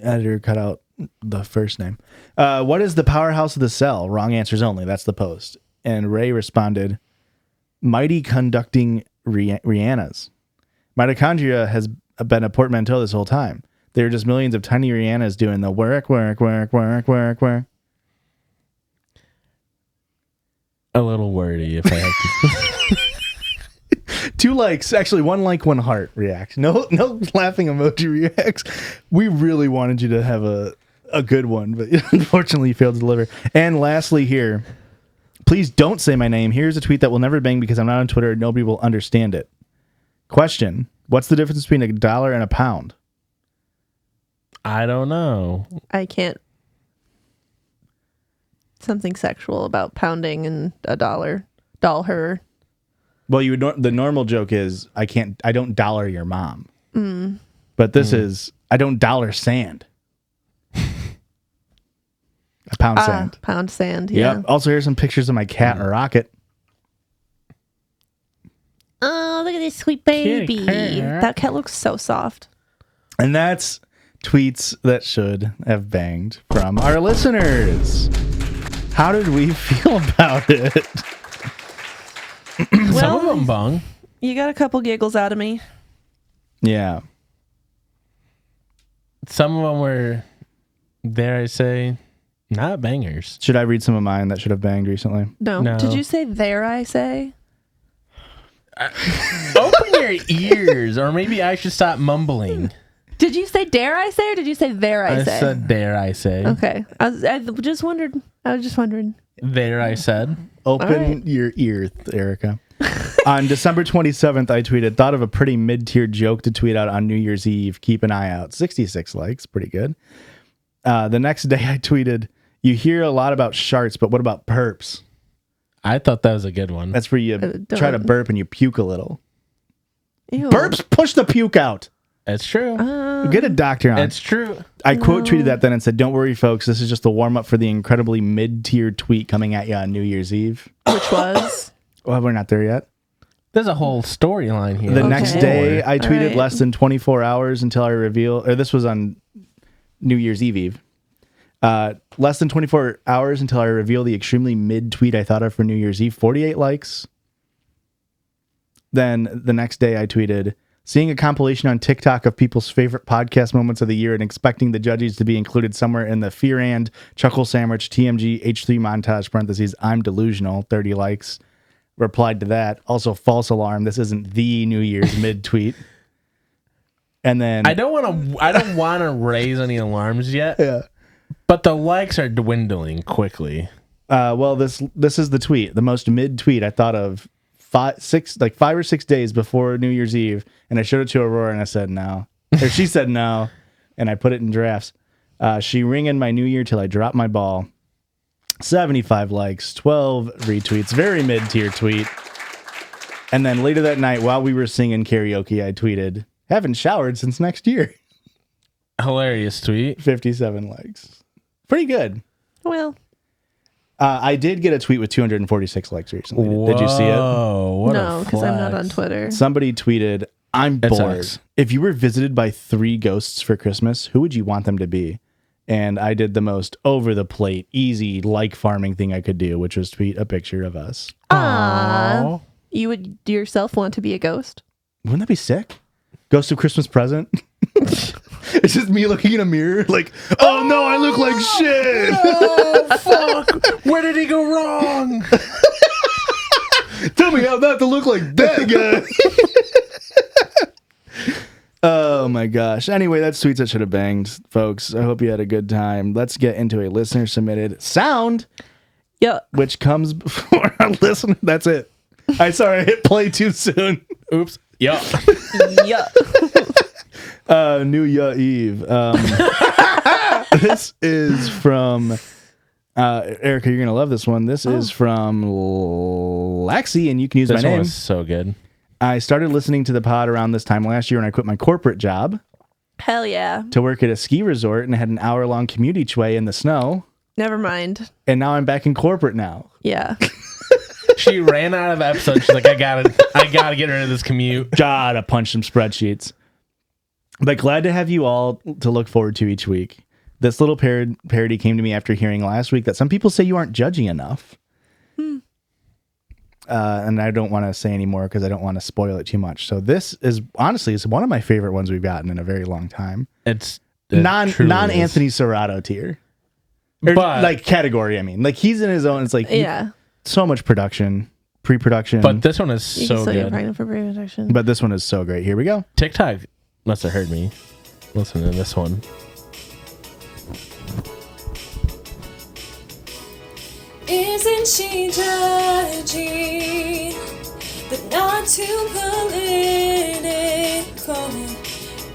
Editor cut out the first name. What is the powerhouse of the cell? Wrong answers only. That's the post. And Ray responded, mighty conducting Rihanna's. Mitochondria has been a portmanteau this whole time. They are just millions of tiny Rihannas doing the work. A little wordy if I have to. 2 likes, actually 1 like, 1 heart reacts. No laughing emoji reacts. We really wanted you to have a good one, but unfortunately you failed to deliver. And lastly here, please don't say my name. Here's a tweet that will never bang because I'm not on Twitter and nobody will understand it. Question: what's the difference between $1 and a pound? I don't know. I can't. Something sexual about pounding and a dollar. Doll her. Well, the normal joke is I don't dollar your mom. But this is I don't dollar sand. A pound sand. Pound sand, yeah. Yep. Also, here's some pictures of my cat Rocket. Oh, look at this sweet baby. Kitty cat. That cat looks so soft. And that's tweets that should have banged from our listeners. How did we feel about it? Some of them bung. You got a couple giggles out of me. Yeah. Some of them were, dare I say, not bangers. Should I read some of mine that should have banged recently? No. No. Did you say there I say? Open your ears, or maybe I should stop mumbling. Did you say dare I say or did you say there I say? I said dare I say. Okay. I was just wondering. There I said. Open right. your ear, Erica. On December 27th, I tweeted, thought of a pretty mid-tier joke to tweet out on New Year's Eve. Keep an eye out. 66 likes. Pretty good. The next day, I tweeted, you hear a lot about sharts, but what about burps? I thought that was a good one. That's where you try to burp and you puke a little. Ew. Burps push the puke out. It's true. Get a doctor on. It's true. I quote tweeted that then and said, don't worry, folks. This is just the warm up for the incredibly mid-tier tweet coming at you on New Year's Eve. Which was? Well, we're not there yet. There's a whole storyline here. The Okay. next day, I tweeted All right. less than 24 hours until I reveal, or this was on New Year's Eve. Less than 24 hours until I reveal the extremely mid tweet I thought of for New Year's Eve. 48 likes. Then the next day, I tweeted, seeing a compilation on TikTok of people's favorite podcast moments of the year and expecting the Judgies to be included somewhere in the Fear and Chuckle Sandwich TMG H3 montage parentheses. I'm delusional. 30 likes. Replied to that. Also, false alarm. This isn't the New Year's mid tweet. And then I don't want to raise any alarms yet. yeah. But the likes are dwindling quickly. Well, this is the tweet, the most mid tweet I thought of 5 or 6 days before New Year's Eve, and I showed it to Aurora and I said no, or she said no, and I put it in drafts. She ringing my New Year till I drop my ball. 75 likes, 12 retweets, very mid tier tweet. And then later that night, while we were singing karaoke, I tweeted, haven't showered since next year. Hilarious tweet. 57 likes. Pretty good. Well, I did get a tweet with 246 likes recently. Did you see it? Oh, what No, because I'm not on Twitter. Somebody tweeted, I'm It bored. sucks. If you were visited by 3 ghosts for Christmas, who would you want them to be? And I did the most over the plate, easy, like farming thing I could do, which was tweet a picture of us. Aww. You would yourself want to be a ghost? Wouldn't that be sick? Ghost of Christmas present? It's just me looking in a mirror like, oh no, I look like shit. Oh, fuck. Where did he go wrong? Tell me how not to look like that guy. Oh my gosh. Anyway, that's Tweets That Should Have Banged, folks. I hope you had a good time. Let's get into a listener submitted sound, Yeah. which comes before a listener. That's it. I sorry, I hit play too soon. Oops. Yeah. Yeah. New Year Eve. This is from Erica. You're gonna love this one. This is from Lexi, and you can use This my one name. was so good. I started listening to the pod around this time last year, and I quit my corporate job Hell yeah. to work at a ski resort, and had an hour-long commute each way in the snow. Never mind. And now I'm back in corporate now. Yeah. She ran out of episodes. She's like, I gotta get rid of this commute. Gotta punch some spreadsheets. But glad to have you all to look forward to each week. This little parody came to me after hearing last week that some people say you aren't judgy enough. And I don't want to say any more because I don't want to spoil it too much. So this is honestly is one of my favorite ones we've gotten in a very long time. It Non truly is. Anthony Serrato tier. Or, But- like category, I mean. Like he's in his own, it's like Yeah. so much production, pre-production. But this one is You so can still get good. pregnant for pre-protection. But this one is so great. Here we go. TikTok must have heard me. Listen to this one. Isn't she judgy, but not too political?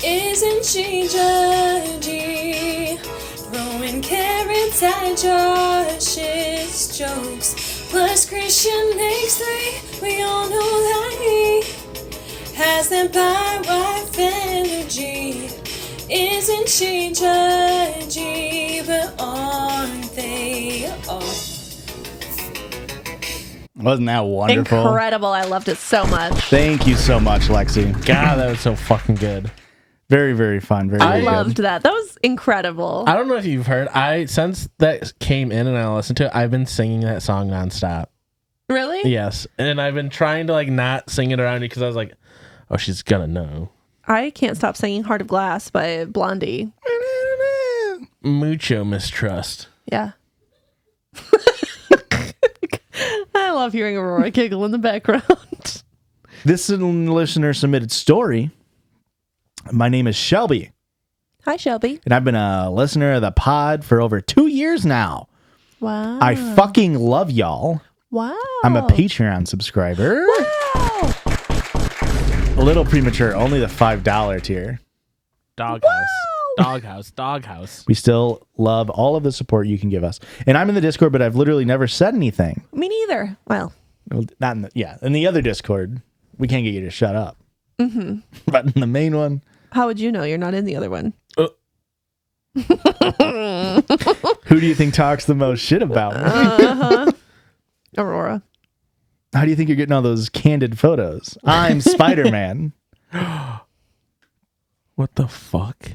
Isn't she judgy, throwing carrots at Josh's jokes? Plus Christian X3, we all know that he has that bi-wife energy. Isn't she judgy, but aren't they all? Wasn't that wonderful? Incredible. I loved it so much. Thank you so much, Lexi. God, that was so fucking good. Very, very fun. Very, I very loved good. that. That was incredible. I don't know if you've heard. Since that came in and I listened to it, I've been singing that song nonstop. Really? Yes, and I've been trying to like not sing it around you because I was like, oh, she's gonna know. I can't stop singing Heart of Glass by Blondie. Mucho mistrust. Yeah. I love hearing Aurora giggle in the background. This is a listener submitted story. My name is Shelby, Hi, Shelby. and I've been a listener of the pod for over 2 years now. Wow. I fucking love y'all. Wow. I'm a Patreon subscriber. Wow. A little premature, only the $5 tier. Doghouse. We still love all of the support you can give us. And I'm in the Discord, but I've literally never said anything. Me neither. Well, Not in the other Discord, we can't get you to shut up. Mm-hmm. But in the main one, how would you know you're not in the other one? who do you think talks the most shit about me? Aurora. How do you think you're getting all those candid photos? I'm Spider-Man. What the fuck?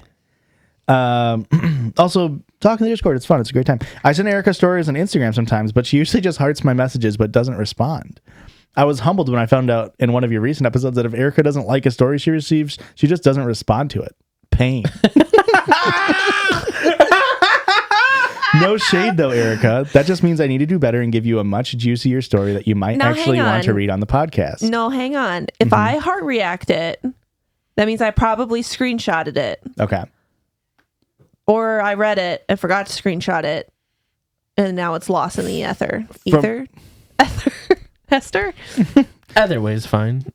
Also, talk in the Discord. It's fun. It's a great time. I send Erica stories on Instagram sometimes, but she usually just hearts my messages but doesn't respond. I was humbled when I found out in one of your recent episodes that if Erica doesn't like a story she receives, she just doesn't respond to it. Pain. No shade though, Erica. That just means I need to do better and give you a much juicier story that you might Now, actually hang want to on. read on the podcast. No, hang on. If I heart react it, that means I probably screenshotted it. Okay. Or I read it and forgot to screenshot it. And now it's lost in the ether. From- Ether? Ether? Hester? Other way's fine.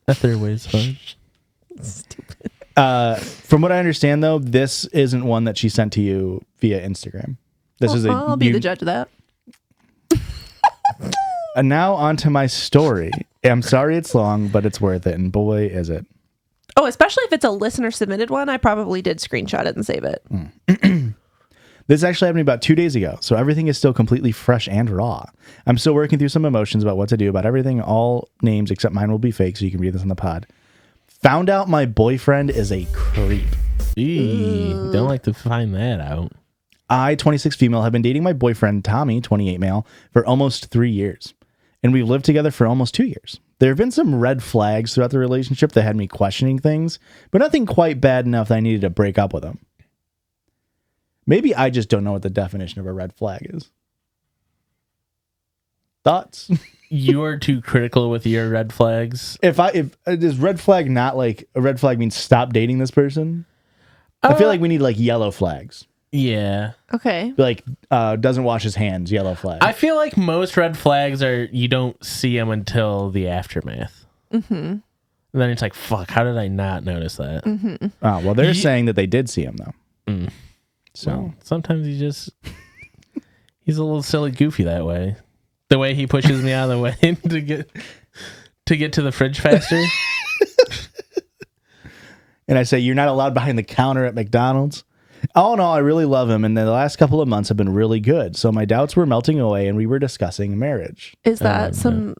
Stupid. From what I understand though, this isn't one that she sent to you via Instagram. This is I'll be the judge of that. And now onto my story. I'm sorry it's long, but it's worth it. And boy, is it. Oh, especially if it's a listener submitted one, I probably did screenshot it and save it. This actually happened about 2 days ago, so everything is still completely fresh and raw. I'm still working through some emotions about what to do about everything. All names except mine will be fake, so you can read this on the pod. Found out my boyfriend is a creep. Don't like to find that out. I, 26 female, have been dating my boyfriend, Tommy, 28 male, for almost 3 years. And we've lived together for almost 2 years. There have been some red flags throughout the relationship that had me questioning things, but nothing quite bad enough that I needed to break up with him. Maybe I just don't know what the definition of a red flag is. Thoughts? You're too critical with your red flags. If is red flag not like a red flag means stop dating this person? I feel like we need like yellow flags. Yeah. Okay. Like doesn't wash his hands, yellow flag. I feel like most red flags are you don't see them until the aftermath. Mm-hmm. And then it's like, fuck, how did I not notice that? Mm-hmm. Oh, well, they're saying that they did see him though. Mm. So well, sometimes he's a little silly goofy that way. The way he pushes me out of the way to get to the fridge faster. And I say, you're not allowed behind the counter at McDonald's. All in all, I really love him, and the last couple of months have been really good. So my doubts were melting away, and we were discussing marriage. Is that some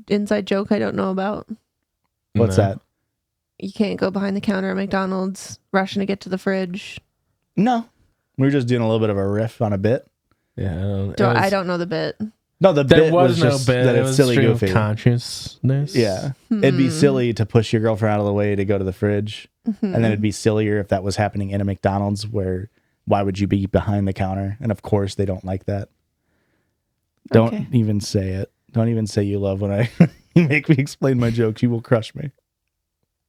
inside joke I don't know about? What's that? You can't go behind the counter at McDonald's rushing to get to the fridge. No. We were just doing a little bit of a riff on a bit. Yeah. I don't know the bit. No, the There bit was no just bit. that It it's was silly stream goofy. of consciousness. Yeah. It'd be silly to push your girlfriend out of the way to go to the fridge. And then it'd be sillier if that was happening in a McDonald's where why would you be behind the counter? And of course they don't like that. Don't even say it. Don't even say you love when I you make me explain my jokes. You will crush me.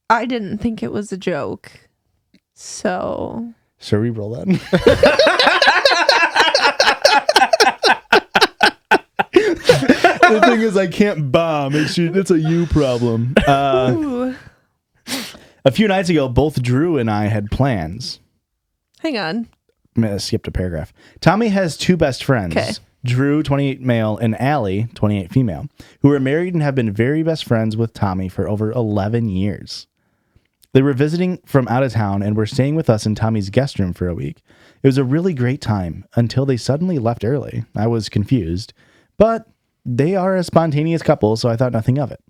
I didn't think it was a joke. So Cerebral then. The thing is, I can't bomb. It's a you problem. A few nights ago, both Drew and I had plans. hang on. I skipped a paragraph. Tommy has two best friends, Okay. Drew, 28 male, and Allie, 28 female, who are married and have been very best friends with Tommy for over 11 years. They were visiting from out of town and were staying with us in Tommy's guest room for a week. It was a really great time until they suddenly left early. I was confused, but they are a spontaneous couple, so I thought nothing of it.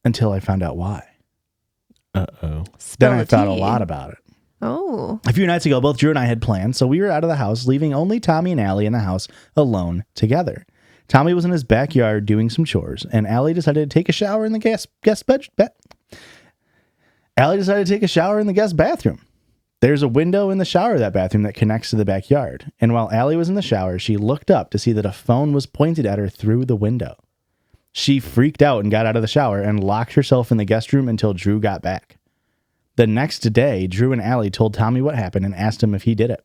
Until I found out why. Uh-oh. Then I thought a lot about it. Oh. A few nights ago, both Drew and I had plans, so we were out of the house, leaving only Tommy and Allie in the house alone together. Tommy was in his backyard doing some chores, and Allie decided to take a shower in the guest bathroom. There's a window in the shower of that bathroom that connects to the backyard, and while Allie was in the shower, she looked up to see that a phone was pointed at her through the window. She freaked out and got out of the shower and locked herself in the guest room until Drew got back. The next day, Drew and Allie told Tommy what happened and asked him if he did it.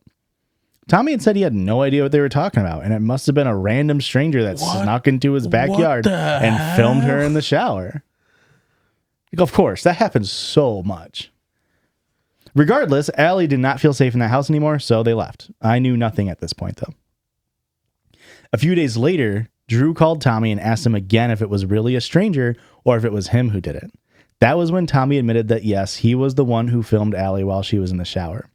Tommy had said he had no idea what they were talking about, and it must have been a random stranger that snuck into his backyard and filmed her in the shower. Of course, that happens so much. Regardless, Allie did not feel safe in the house anymore, so they left. I knew nothing at this point, though. A few days later, Drew called Tommy and asked him again if it was really a stranger or if it was him who did it. That was when Tommy admitted that yes, he was the one who filmed Allie while she was in the shower.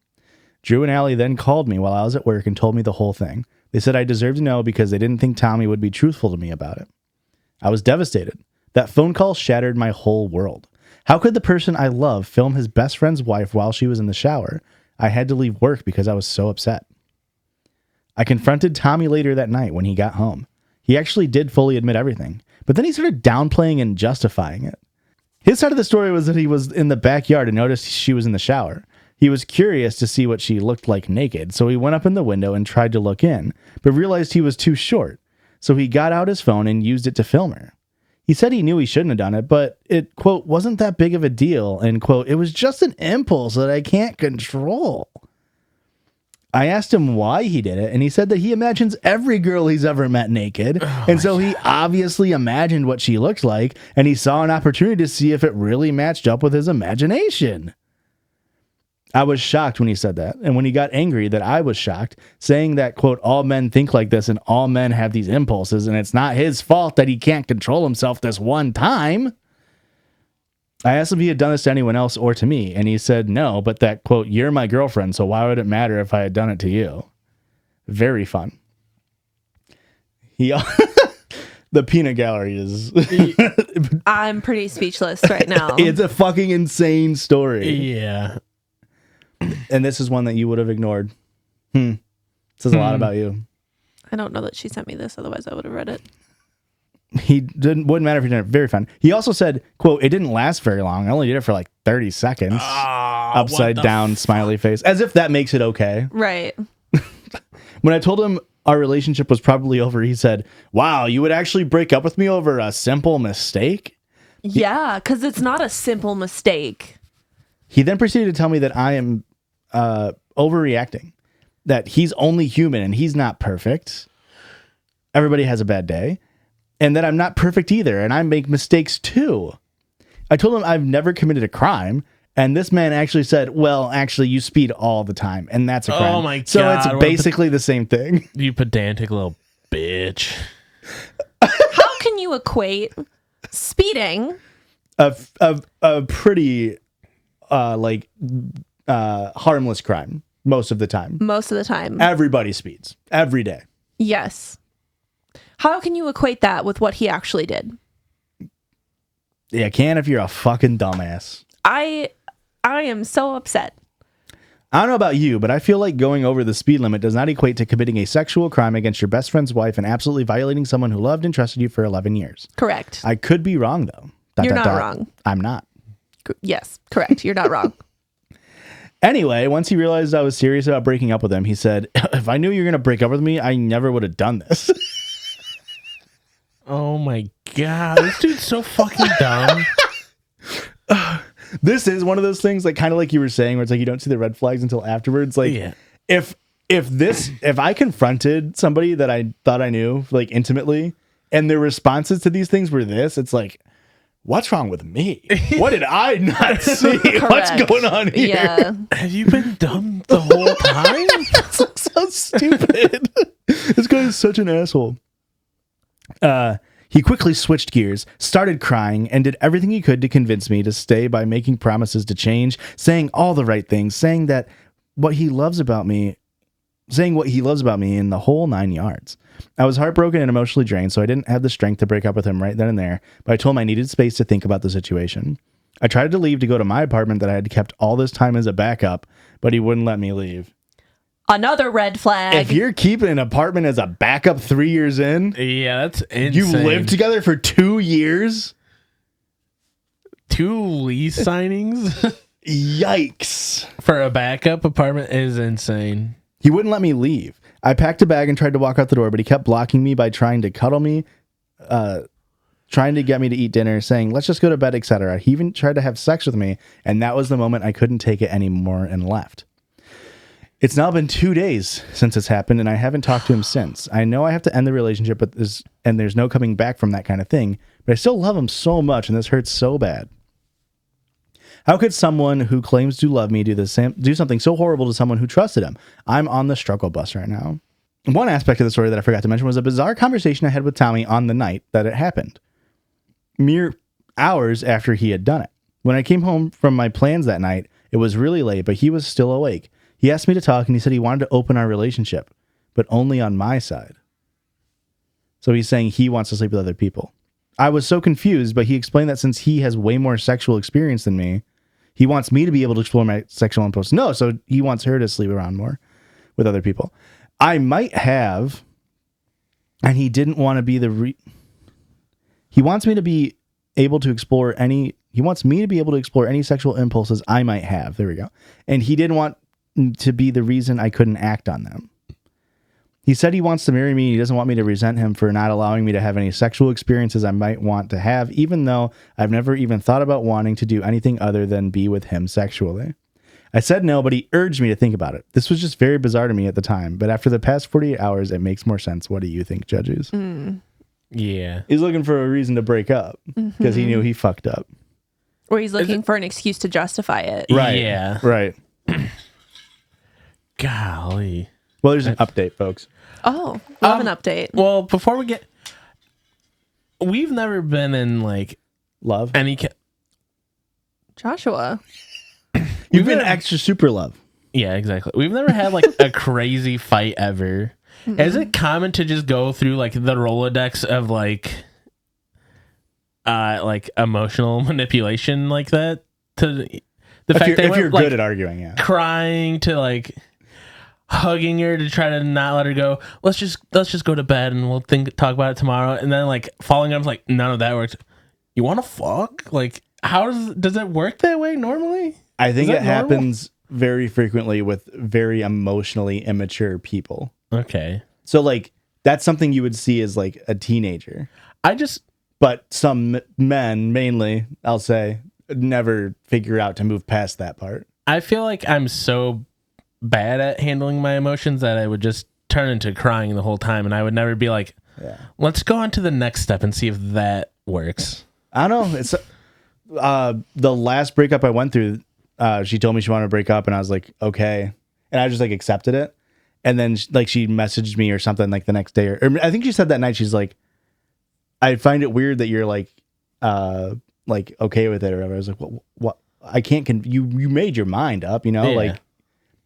Drew and Allie then called me while I was at work and told me the whole thing. They said I deserved to know because they didn't think Tommy would be truthful to me about it. I was devastated. That phone call shattered my whole world. How could the person I love film his best friend's wife while she was in the shower? I had to leave work because I was so upset. I confronted Tommy later that night when he got home. He actually did fully admit everything, but then he started downplaying and justifying it. His side of the story was that he was in the backyard and noticed she was in the shower. He was curious to see what she looked like naked, so he went up in the window and tried to look in, but realized he was too short. So he got out his phone and used it to film her. He said he knew he shouldn't have done it, but it, quote, wasn't that big of a deal, and, quote, it was just an impulse that I can't control. I asked him why he did it, and he said that he imagines every girl he's ever met naked, and so he obviously imagined what she looked like, and he saw an opportunity to see if it really matched up with his imagination. I was shocked when he said that, and when he got angry that I was shocked, saying that, quote, all men think like this and all men have these impulses, and it's not his fault that he can't control himself this one time. I asked if he had done this to anyone else or to me, and he said no, but that, quote, you're my girlfriend, so why would it matter if I had done it to you? Very fun. He the peanut gallery is I'm pretty speechless right now. it's a fucking insane story. Yeah. And this is one that you would have ignored. Says a lot about you. I don't know that she sent me this, otherwise I would have read it. Wouldn't matter if he did it. Very fun. He also said, quote, it didn't last very long. I only did it for like 30 seconds. Upside down smiley face. As if that makes it okay. Right. When I told him our relationship was probably over, he said, wow, you would actually break up with me over a simple mistake? Yeah, because it's not a simple mistake. He then proceeded to tell me that I am overreacting, that he's only human and he's not perfect. Everybody has a bad day. And that I'm not perfect either, and I make mistakes too. I told him I've never committed a crime, and this man actually said, well, actually, you speed all the time, and that's a crime. Oh my God. So it's basically the same thing. You pedantic little bitch. How can you equate speeding? A pretty, harmless crime most of the time. Most of the time. Everybody speeds. Every day. Yes. How can you equate that with what he actually did? Yeah, can if you're a fucking dumbass. I am so upset. I don't know about you, but I feel like going over the speed limit does not equate to committing a sexual crime against your best friend's wife and absolutely violating someone who loved and trusted you for 11 years. Correct. I could be wrong, though. You're not wrong. I'm not. Yes, correct. You're not wrong. Anyway, once he realized I was serious about breaking up with him, he said, if I knew you were going to break up with me, I never would have done this. Oh my God. This dude's so fucking dumb. This is one of those things, like kind of like you were saying, where it's like you don't see the red flags until afterwards. Like, Yeah. if I confronted somebody that I thought I knew, like intimately, and their responses to these things were this, it's like, what's wrong with me? What did I not see? What's going on here? Yeah. Have you been dumb the whole time? That's so stupid. This guy is such an asshole. He quickly switched gears, started crying, and did everything he could to convince me to stay by making promises to change, saying all the right things, saying what he loves about me in the whole 9 yards. I was heartbroken and emotionally drained, so I didn't have the strength to break up with him right then and there, but I told him I needed space to think about the situation. I tried to leave to go to my apartment that I had kept all this time as a backup, but he wouldn't let me leave. Another red flag. If you're keeping an apartment as a backup 3 years in, Yeah, that's insane. you lived together for 2 years? 2 lease signings Yikes. for a backup apartment is insane. He wouldn't let me leave. I packed a bag and tried to walk out the door, but he kept blocking me by trying to cuddle me, trying to get me to eat dinner, saying, let's just go to bed, etc. He even tried to have sex with me, and that was the moment I couldn't take it anymore and left. It's now been 2 days since it's happened, and I haven't talked to him since. I know I have to end the relationship, and there's no coming back from that kind of thing, but I still love him so much, and this hurts so bad. How could someone who claims to love me do something so horrible to someone who trusted him? I'm on the struggle bus right now. One aspect of the story that I forgot to mention was a bizarre conversation I had with Tommy on the night that it happened, mere hours after he had done it. When I came home from my plans that night, it was really late, but he was still awake. He asked me to talk, and he said he wanted to open our relationship, but only on my side. So he's saying he wants to sleep with other people. I was so confused, but he explained that since he has way more sexual experience than me, he wants me to be able to explore my sexual impulse. No, so he wants her to sleep around more with other people. I might have, and he didn't want to be he wants me to be able to explore any sexual impulses I might have. There we go. And he didn't want to be the reason I couldn't act on them. He said he wants to marry me. He doesn't want me to resent him for not allowing me to have any sexual experiences I might want to have, even though I've never even thought about wanting to do anything other than be with him sexually. I said no, but he urged me to think about it. This was just very bizarre to me at the time, but after the past 48 hours, it makes more sense. What do you think, Judges? Yeah. He's looking for a reason to break up because he knew he fucked up. Or he's looking for an excuse to justify it. Right. Yeah. Right. Golly. Well, there's an update, folks. Oh, love an update. Well, before we we've never been in like Love? any Joshua. You've been extra super love. Yeah, exactly. We've never had like a crazy fight ever. Is it common to just go through like the Rolodex of like emotional manipulation like that? To the fact that if you're good at arguing, yeah. Crying to like hugging her to try to not let her go. Let's just go to bed and we'll talk about it tomorrow. And then like falling up, like none of that works. You want to fuck? Like how does it work that way normally? I think it happens very frequently with very emotionally immature people. Okay. So like that's something you would see as like a teenager. But some men mainly, I'll say, never figure out to move past that part. I feel like I'm so bad at handling my emotions that I would just turn into crying the whole time, and I would never be like, let's go on to the next step and see if that works. I don't know. It's the last breakup I went through, she told me she wanted to break up, and I was like, okay. And I just like accepted it. And then she messaged me or something like the next day, or I think she said that night, she's like, I find it weird that you're like okay with it or whatever. I was like, what? I can't. You made your mind up, you know, like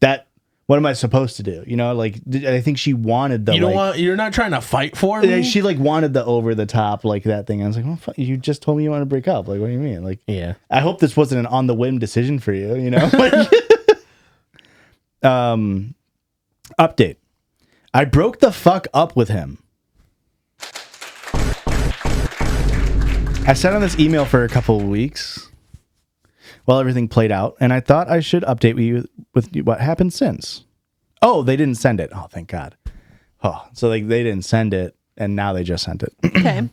that. What am I supposed to do? You know, like I think she wanted the. You're not trying to fight for me. She like wanted the over the top like that thing. I was like, well, you just told me you want to break up. Like, what do you mean? Like, yeah. I hope this wasn't an on the whim decision for you. You know. Update. I broke the fuck up with him. I sat on this email for a couple of weeks while everything played out, and I thought I should update you with what happened since. Oh, they didn't send it. Oh, thank God. Oh, so they didn't send it, and now they just sent it. Okay.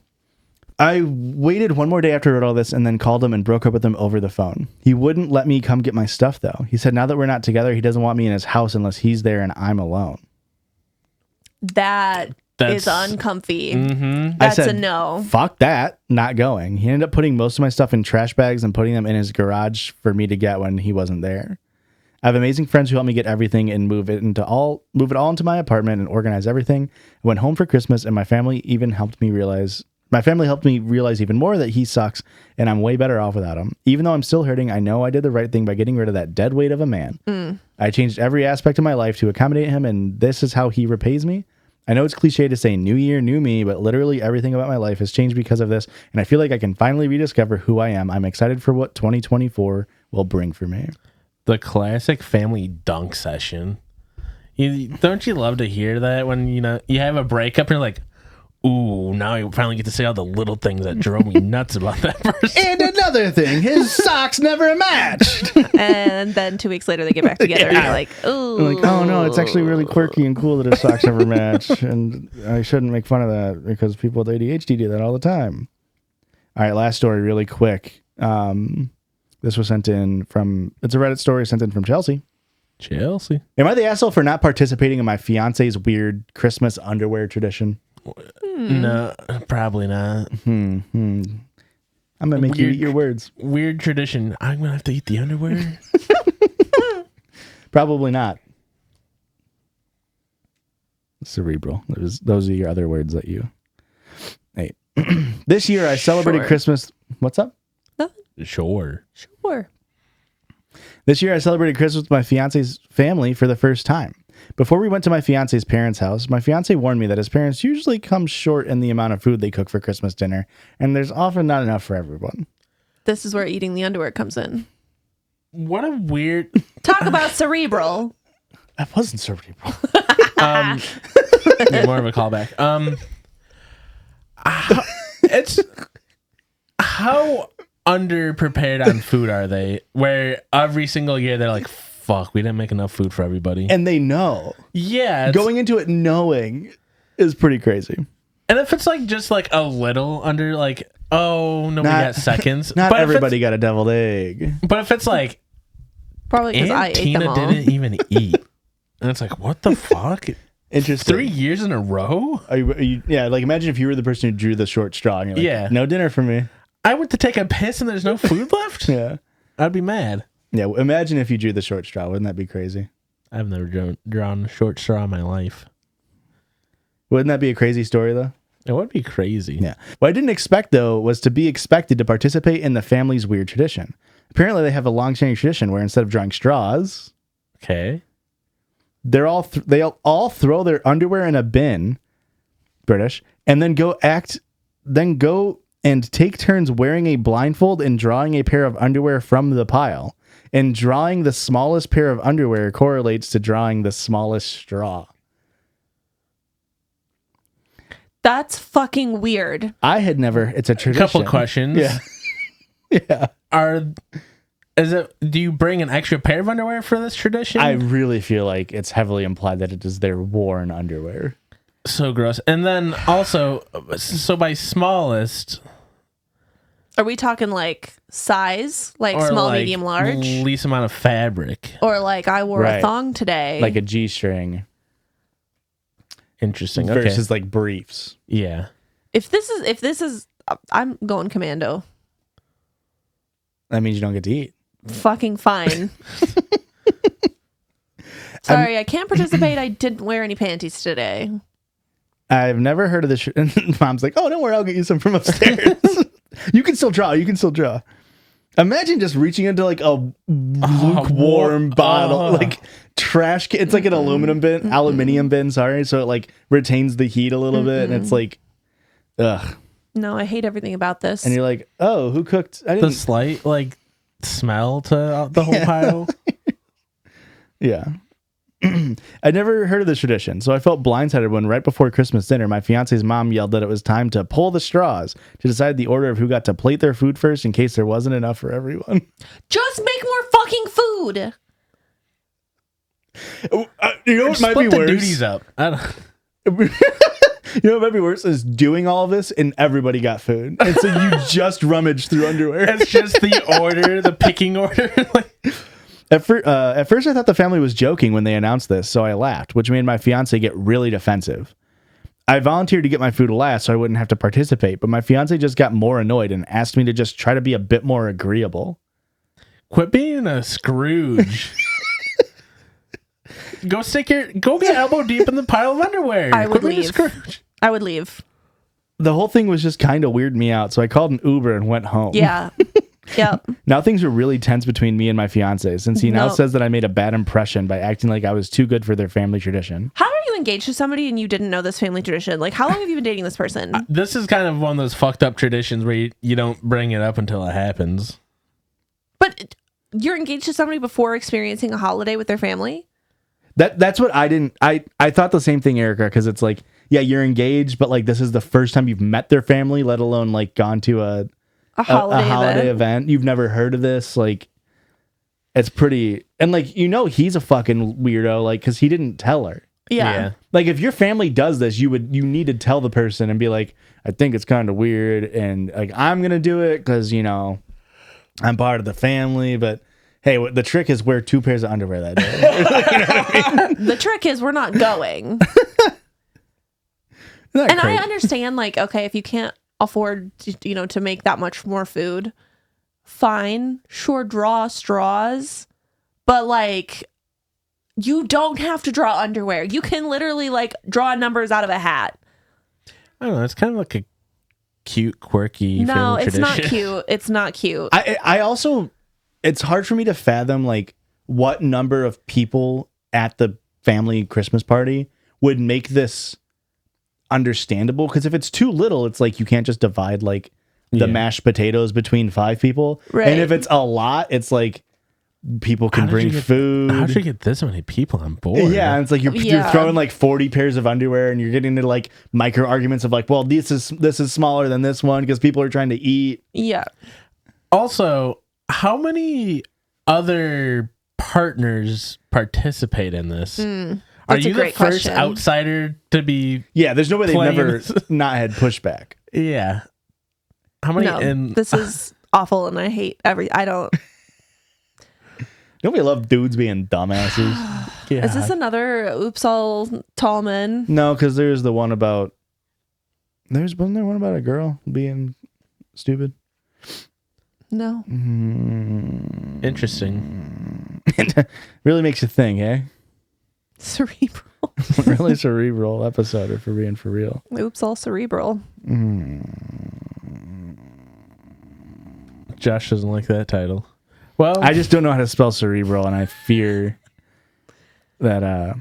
I waited one more day after I wrote all this and then called him and broke up with him over the phone. He wouldn't let me come get my stuff, though. He said now that we're not together, he doesn't want me in his house unless he's there and I'm alone. That's uncomfy. Mm-hmm. That's I said, a no. Fuck that. Not going. He ended up putting most of my stuff in trash bags and putting them in his garage for me to get when he wasn't there. I have amazing friends who help me get everything and move it all into my apartment and organize everything. I went home for Christmas and my family helped me realize even more that he sucks and I'm way better off without him. Even though I'm still hurting, I know I did the right thing by getting rid of that dead weight of a man. I changed every aspect of my life to accommodate him, and this is how he repays me. I know it's cliche to say new year, new me, but literally everything about my life has changed because of this, and I feel like I can finally rediscover who I am. I'm excited for what 2024 will bring for me. The classic family dunk session. Don't you love to hear that when you have a breakup and you're like, ooh, now I finally get to say all the little things that drove me nuts about that person. And another thing, his socks never matched. And then 2 weeks later they get back together and you're like, ooh. I'm like, oh no, it's actually really quirky and cool that his socks never match. And I shouldn't make fun of that because people with ADHD do that all the time. All right, last story really quick. This was sent in it's a Reddit story sent in from Chelsea. Chelsea. Am I the asshole for not participating in my fiance's weird Christmas underwear tradition? No, probably not. I'm gonna make you eat your words. Weird tradition. I'm gonna have to eat the underwear. Probably not. Cerebral. Those are your other words that you. Hey, this year I celebrated Christmas. What's up? Nothing. Sure. This year I celebrated Christmas with my fiance's family for the first time. Before we went to my fiance's parents' house, my fiance warned me that his parents usually come short in the amount of food they cook for Christmas dinner, and there's often not enough for everyone. This is where eating the underwear comes in. What a weird... Talk about Cerebral. That wasn't Cerebral. More of a callback. It's... How underprepared on food are they? Where every single year they're like... Fuck, we didn't make enough food for everybody. And they know. Yeah. Going into it knowing is pretty crazy. And if it's like just like a little under like, oh, nobody got seconds. Not everybody got a deviled egg. But if it's like, probably because I ate Tina them all. didn't even eat. And it's like, what the fuck? Interesting. 3 years in a row? Are you, yeah, like imagine if you were the person who drew the short straw and you're like, no dinner for me. I went to take a piss and there's no food left? Yeah. I'd be mad. Yeah, imagine if you drew the short straw. Wouldn't that be crazy? I've never drawn a short straw in my life. Wouldn't that be a crazy story, though? It would be crazy. Yeah. What I didn't expect, though, was to be expected to participate in the family's weird tradition. Apparently, they have a long-standing tradition where instead of drawing straws, Okay. they all throw their underwear in a bin, British, and then go and take turns wearing a blindfold and drawing a pair of underwear from the pile. And drawing the smallest pair of underwear correlates to drawing the smallest straw. That's fucking weird. I had never. It's a tradition. Couple questions. Yeah. Yeah. Do you bring an extra pair of underwear for this tradition? I really feel like it's heavily implied that it is their worn underwear. So gross. And then also, so by smallest, Are we talking like size, like or small, like medium, large, least amount of fabric? or like I wore Right. a thong today, Like a G-string Interesting. Okay. versus like briefs. Yeah. if this is, I'm going commando. That means you don't get to eat. Fucking fine. Sorry, I can't participate. I didn't wear any panties today. I've never heard of this. Mom's like, oh, don't worry, I'll get you some from upstairs. You can still draw. You can still draw. Imagine just reaching into like a lukewarm bottle, like trash can. It's like an aluminium bin, sorry. So it like retains the heat a little bit. And it's like, ugh. No, I hate everything about this. And you're like, oh, who cooked? I The didn't. slight like smell to the whole pile. Yeah. I'd never heard of this tradition, so I felt blindsided when right before Christmas dinner, my fiance's mom yelled that it was time to pull the straws to decide the order of who got to plate their food first in case there wasn't enough for everyone. Just make more fucking food. You know what might be Split the worse? duties up. I don't, You know what might be worse is doing all of this and everybody got food. And so you just rummage through underwear. it's just the order, the picking order. Like, At first, I thought the family was joking when they announced this, so I laughed, which made my fiance get really defensive. I volunteered to get my food last so I wouldn't have to participate, but my fiance just got more annoyed and asked me to just try to be a bit more agreeable. quit being a Scrooge. Go get elbow deep in the pile of underwear. I would Quit being a leave. Scrooge. I would leave. The whole thing was just kind of weirding me out, so I called an Uber and went home. Yeah. Yep. Now things are really tense between me and my fiance, since he now No. says that I made a bad impression by acting like I was too good for their family tradition. How are you engaged to somebody and you didn't know this family tradition? Like, how long have you been dating this person? This is kind of one of those fucked up traditions where you don't bring it up until it happens. But you're engaged to somebody before experiencing a holiday with their family? That's what I didn't. I thought the same thing, Erica, because it's like, yeah, you're engaged, but like this is the first time you've met their family, let alone like gone to a holiday event. You've never heard of this. Like, it's pretty, and like, you know, he's a fucking weirdo, like, because he didn't tell her. Yeah. Like, if your family does this, you need to tell the person and be like, I think it's kind of weird, and like, I'm gonna do it because, you know, I'm part of the family, but hey, the trick is wear 2 pairs of underwear that day. You know what I mean? The trick is we're not going. Isn't that And crazy? I understand, like, okay, if you can't afford, to make that much more food, fine, sure, draw straws, but like, you don't have to draw underwear. You can literally like draw numbers out of a hat. I don't know. It's kind of like a cute, quirky No, family it's tradition. not cute. It's not cute. I also, it's hard for me to fathom like what number of people at the family Christmas party would make this understandable, because if it's too little, it's like you can't just divide like the mashed potatoes between 5 people. Right. And if it's a lot, it's like people can How did bring you get- food. How did you get this many people on board? Yeah, and it's like you're Yeah. throwing like 40 pairs of underwear, and you're getting into like micro arguments of like, well, this is smaller than this one because people are trying to eat. Yeah. Also, how many other partners participate in this? Are That's a you the great first question. outsider to be? Yeah, there's no way they've Playing never this. not had pushback. Yeah. How many? No, this is awful, and I hate I don't. Don't we love dudes being dumbasses? Yeah. Is this another oops all tall men? No, because there's the one about wasn't there one about a girl being stupid? No. Interesting? Really makes you think, eh? Cerebral. Really cerebral episode, if we're being for real. Oops all cerebral. Josh doesn't like that title. Well, I just don't know how to spell cerebral, and I fear that.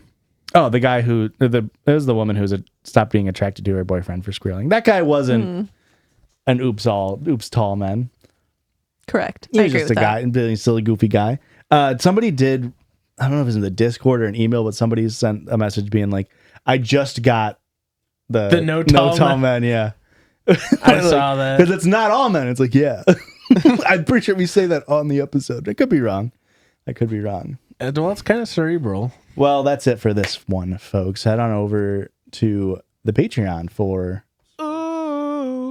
The guy who it was the woman who stopped being attracted to her boyfriend for squealing. That guy wasn't an oops tall man. Correct. He was just a guy, a really silly, goofy guy. Somebody did. I don't know if it was in the Discord or an email, but somebody sent a message being like, "I just got the no tall men." Yeah, I saw that. because it's not all men. It's like, yeah, I'm pretty sure we say that on the episode. I could be wrong. Well, it's kind of cerebral. Well, that's it for this one, folks. Head on over to the Patreon for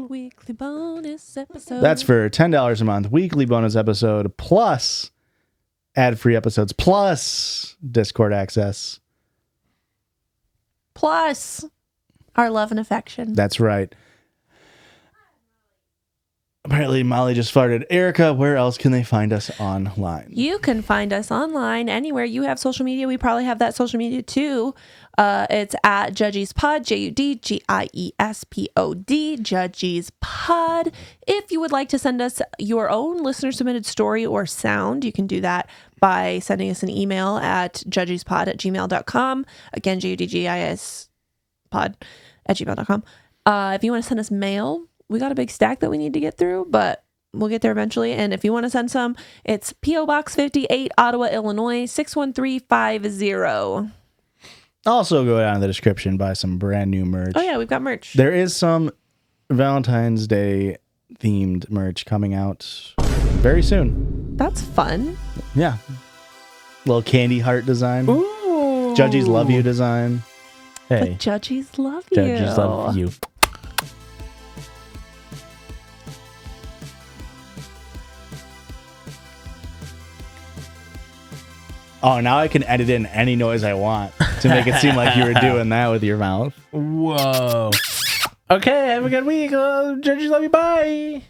weekly bonus episode. that's for $10 a month, weekly bonus episode plus ad-free episodes plus Discord access. Plus our love and affection. That's right. Apparently, Molly just farted. Erica, where else can they find us online? You can find us online anywhere you have social media. We probably have that social media too. It's at Judgies Pod, JUDGIESPOD, Judgies Pod. If you would like to send us your own listener submitted story or sound, you can do that by sending us an email at judgiespod@gmail.com. Again, JUDGIESPod@gmail.com. If you want to send us mail, we got a big stack that we need to get through, but we'll get there eventually. And if you want to send some, it's P.O. Box 58, Ottawa, Illinois, 61350. Also, go down in the description, buy some brand new merch. Oh, yeah, we've got merch. There is some Valentine's Day themed merch coming out very soon. That's fun. Yeah. Little candy heart design. Ooh. Judgies love you design. The Hey, Judgies love you. Judgies love you. Oh, now I can edit in any noise I want to make it seem like you were doing that with your mouth. Whoa. Okay, have a good week. Judges love you. Bye.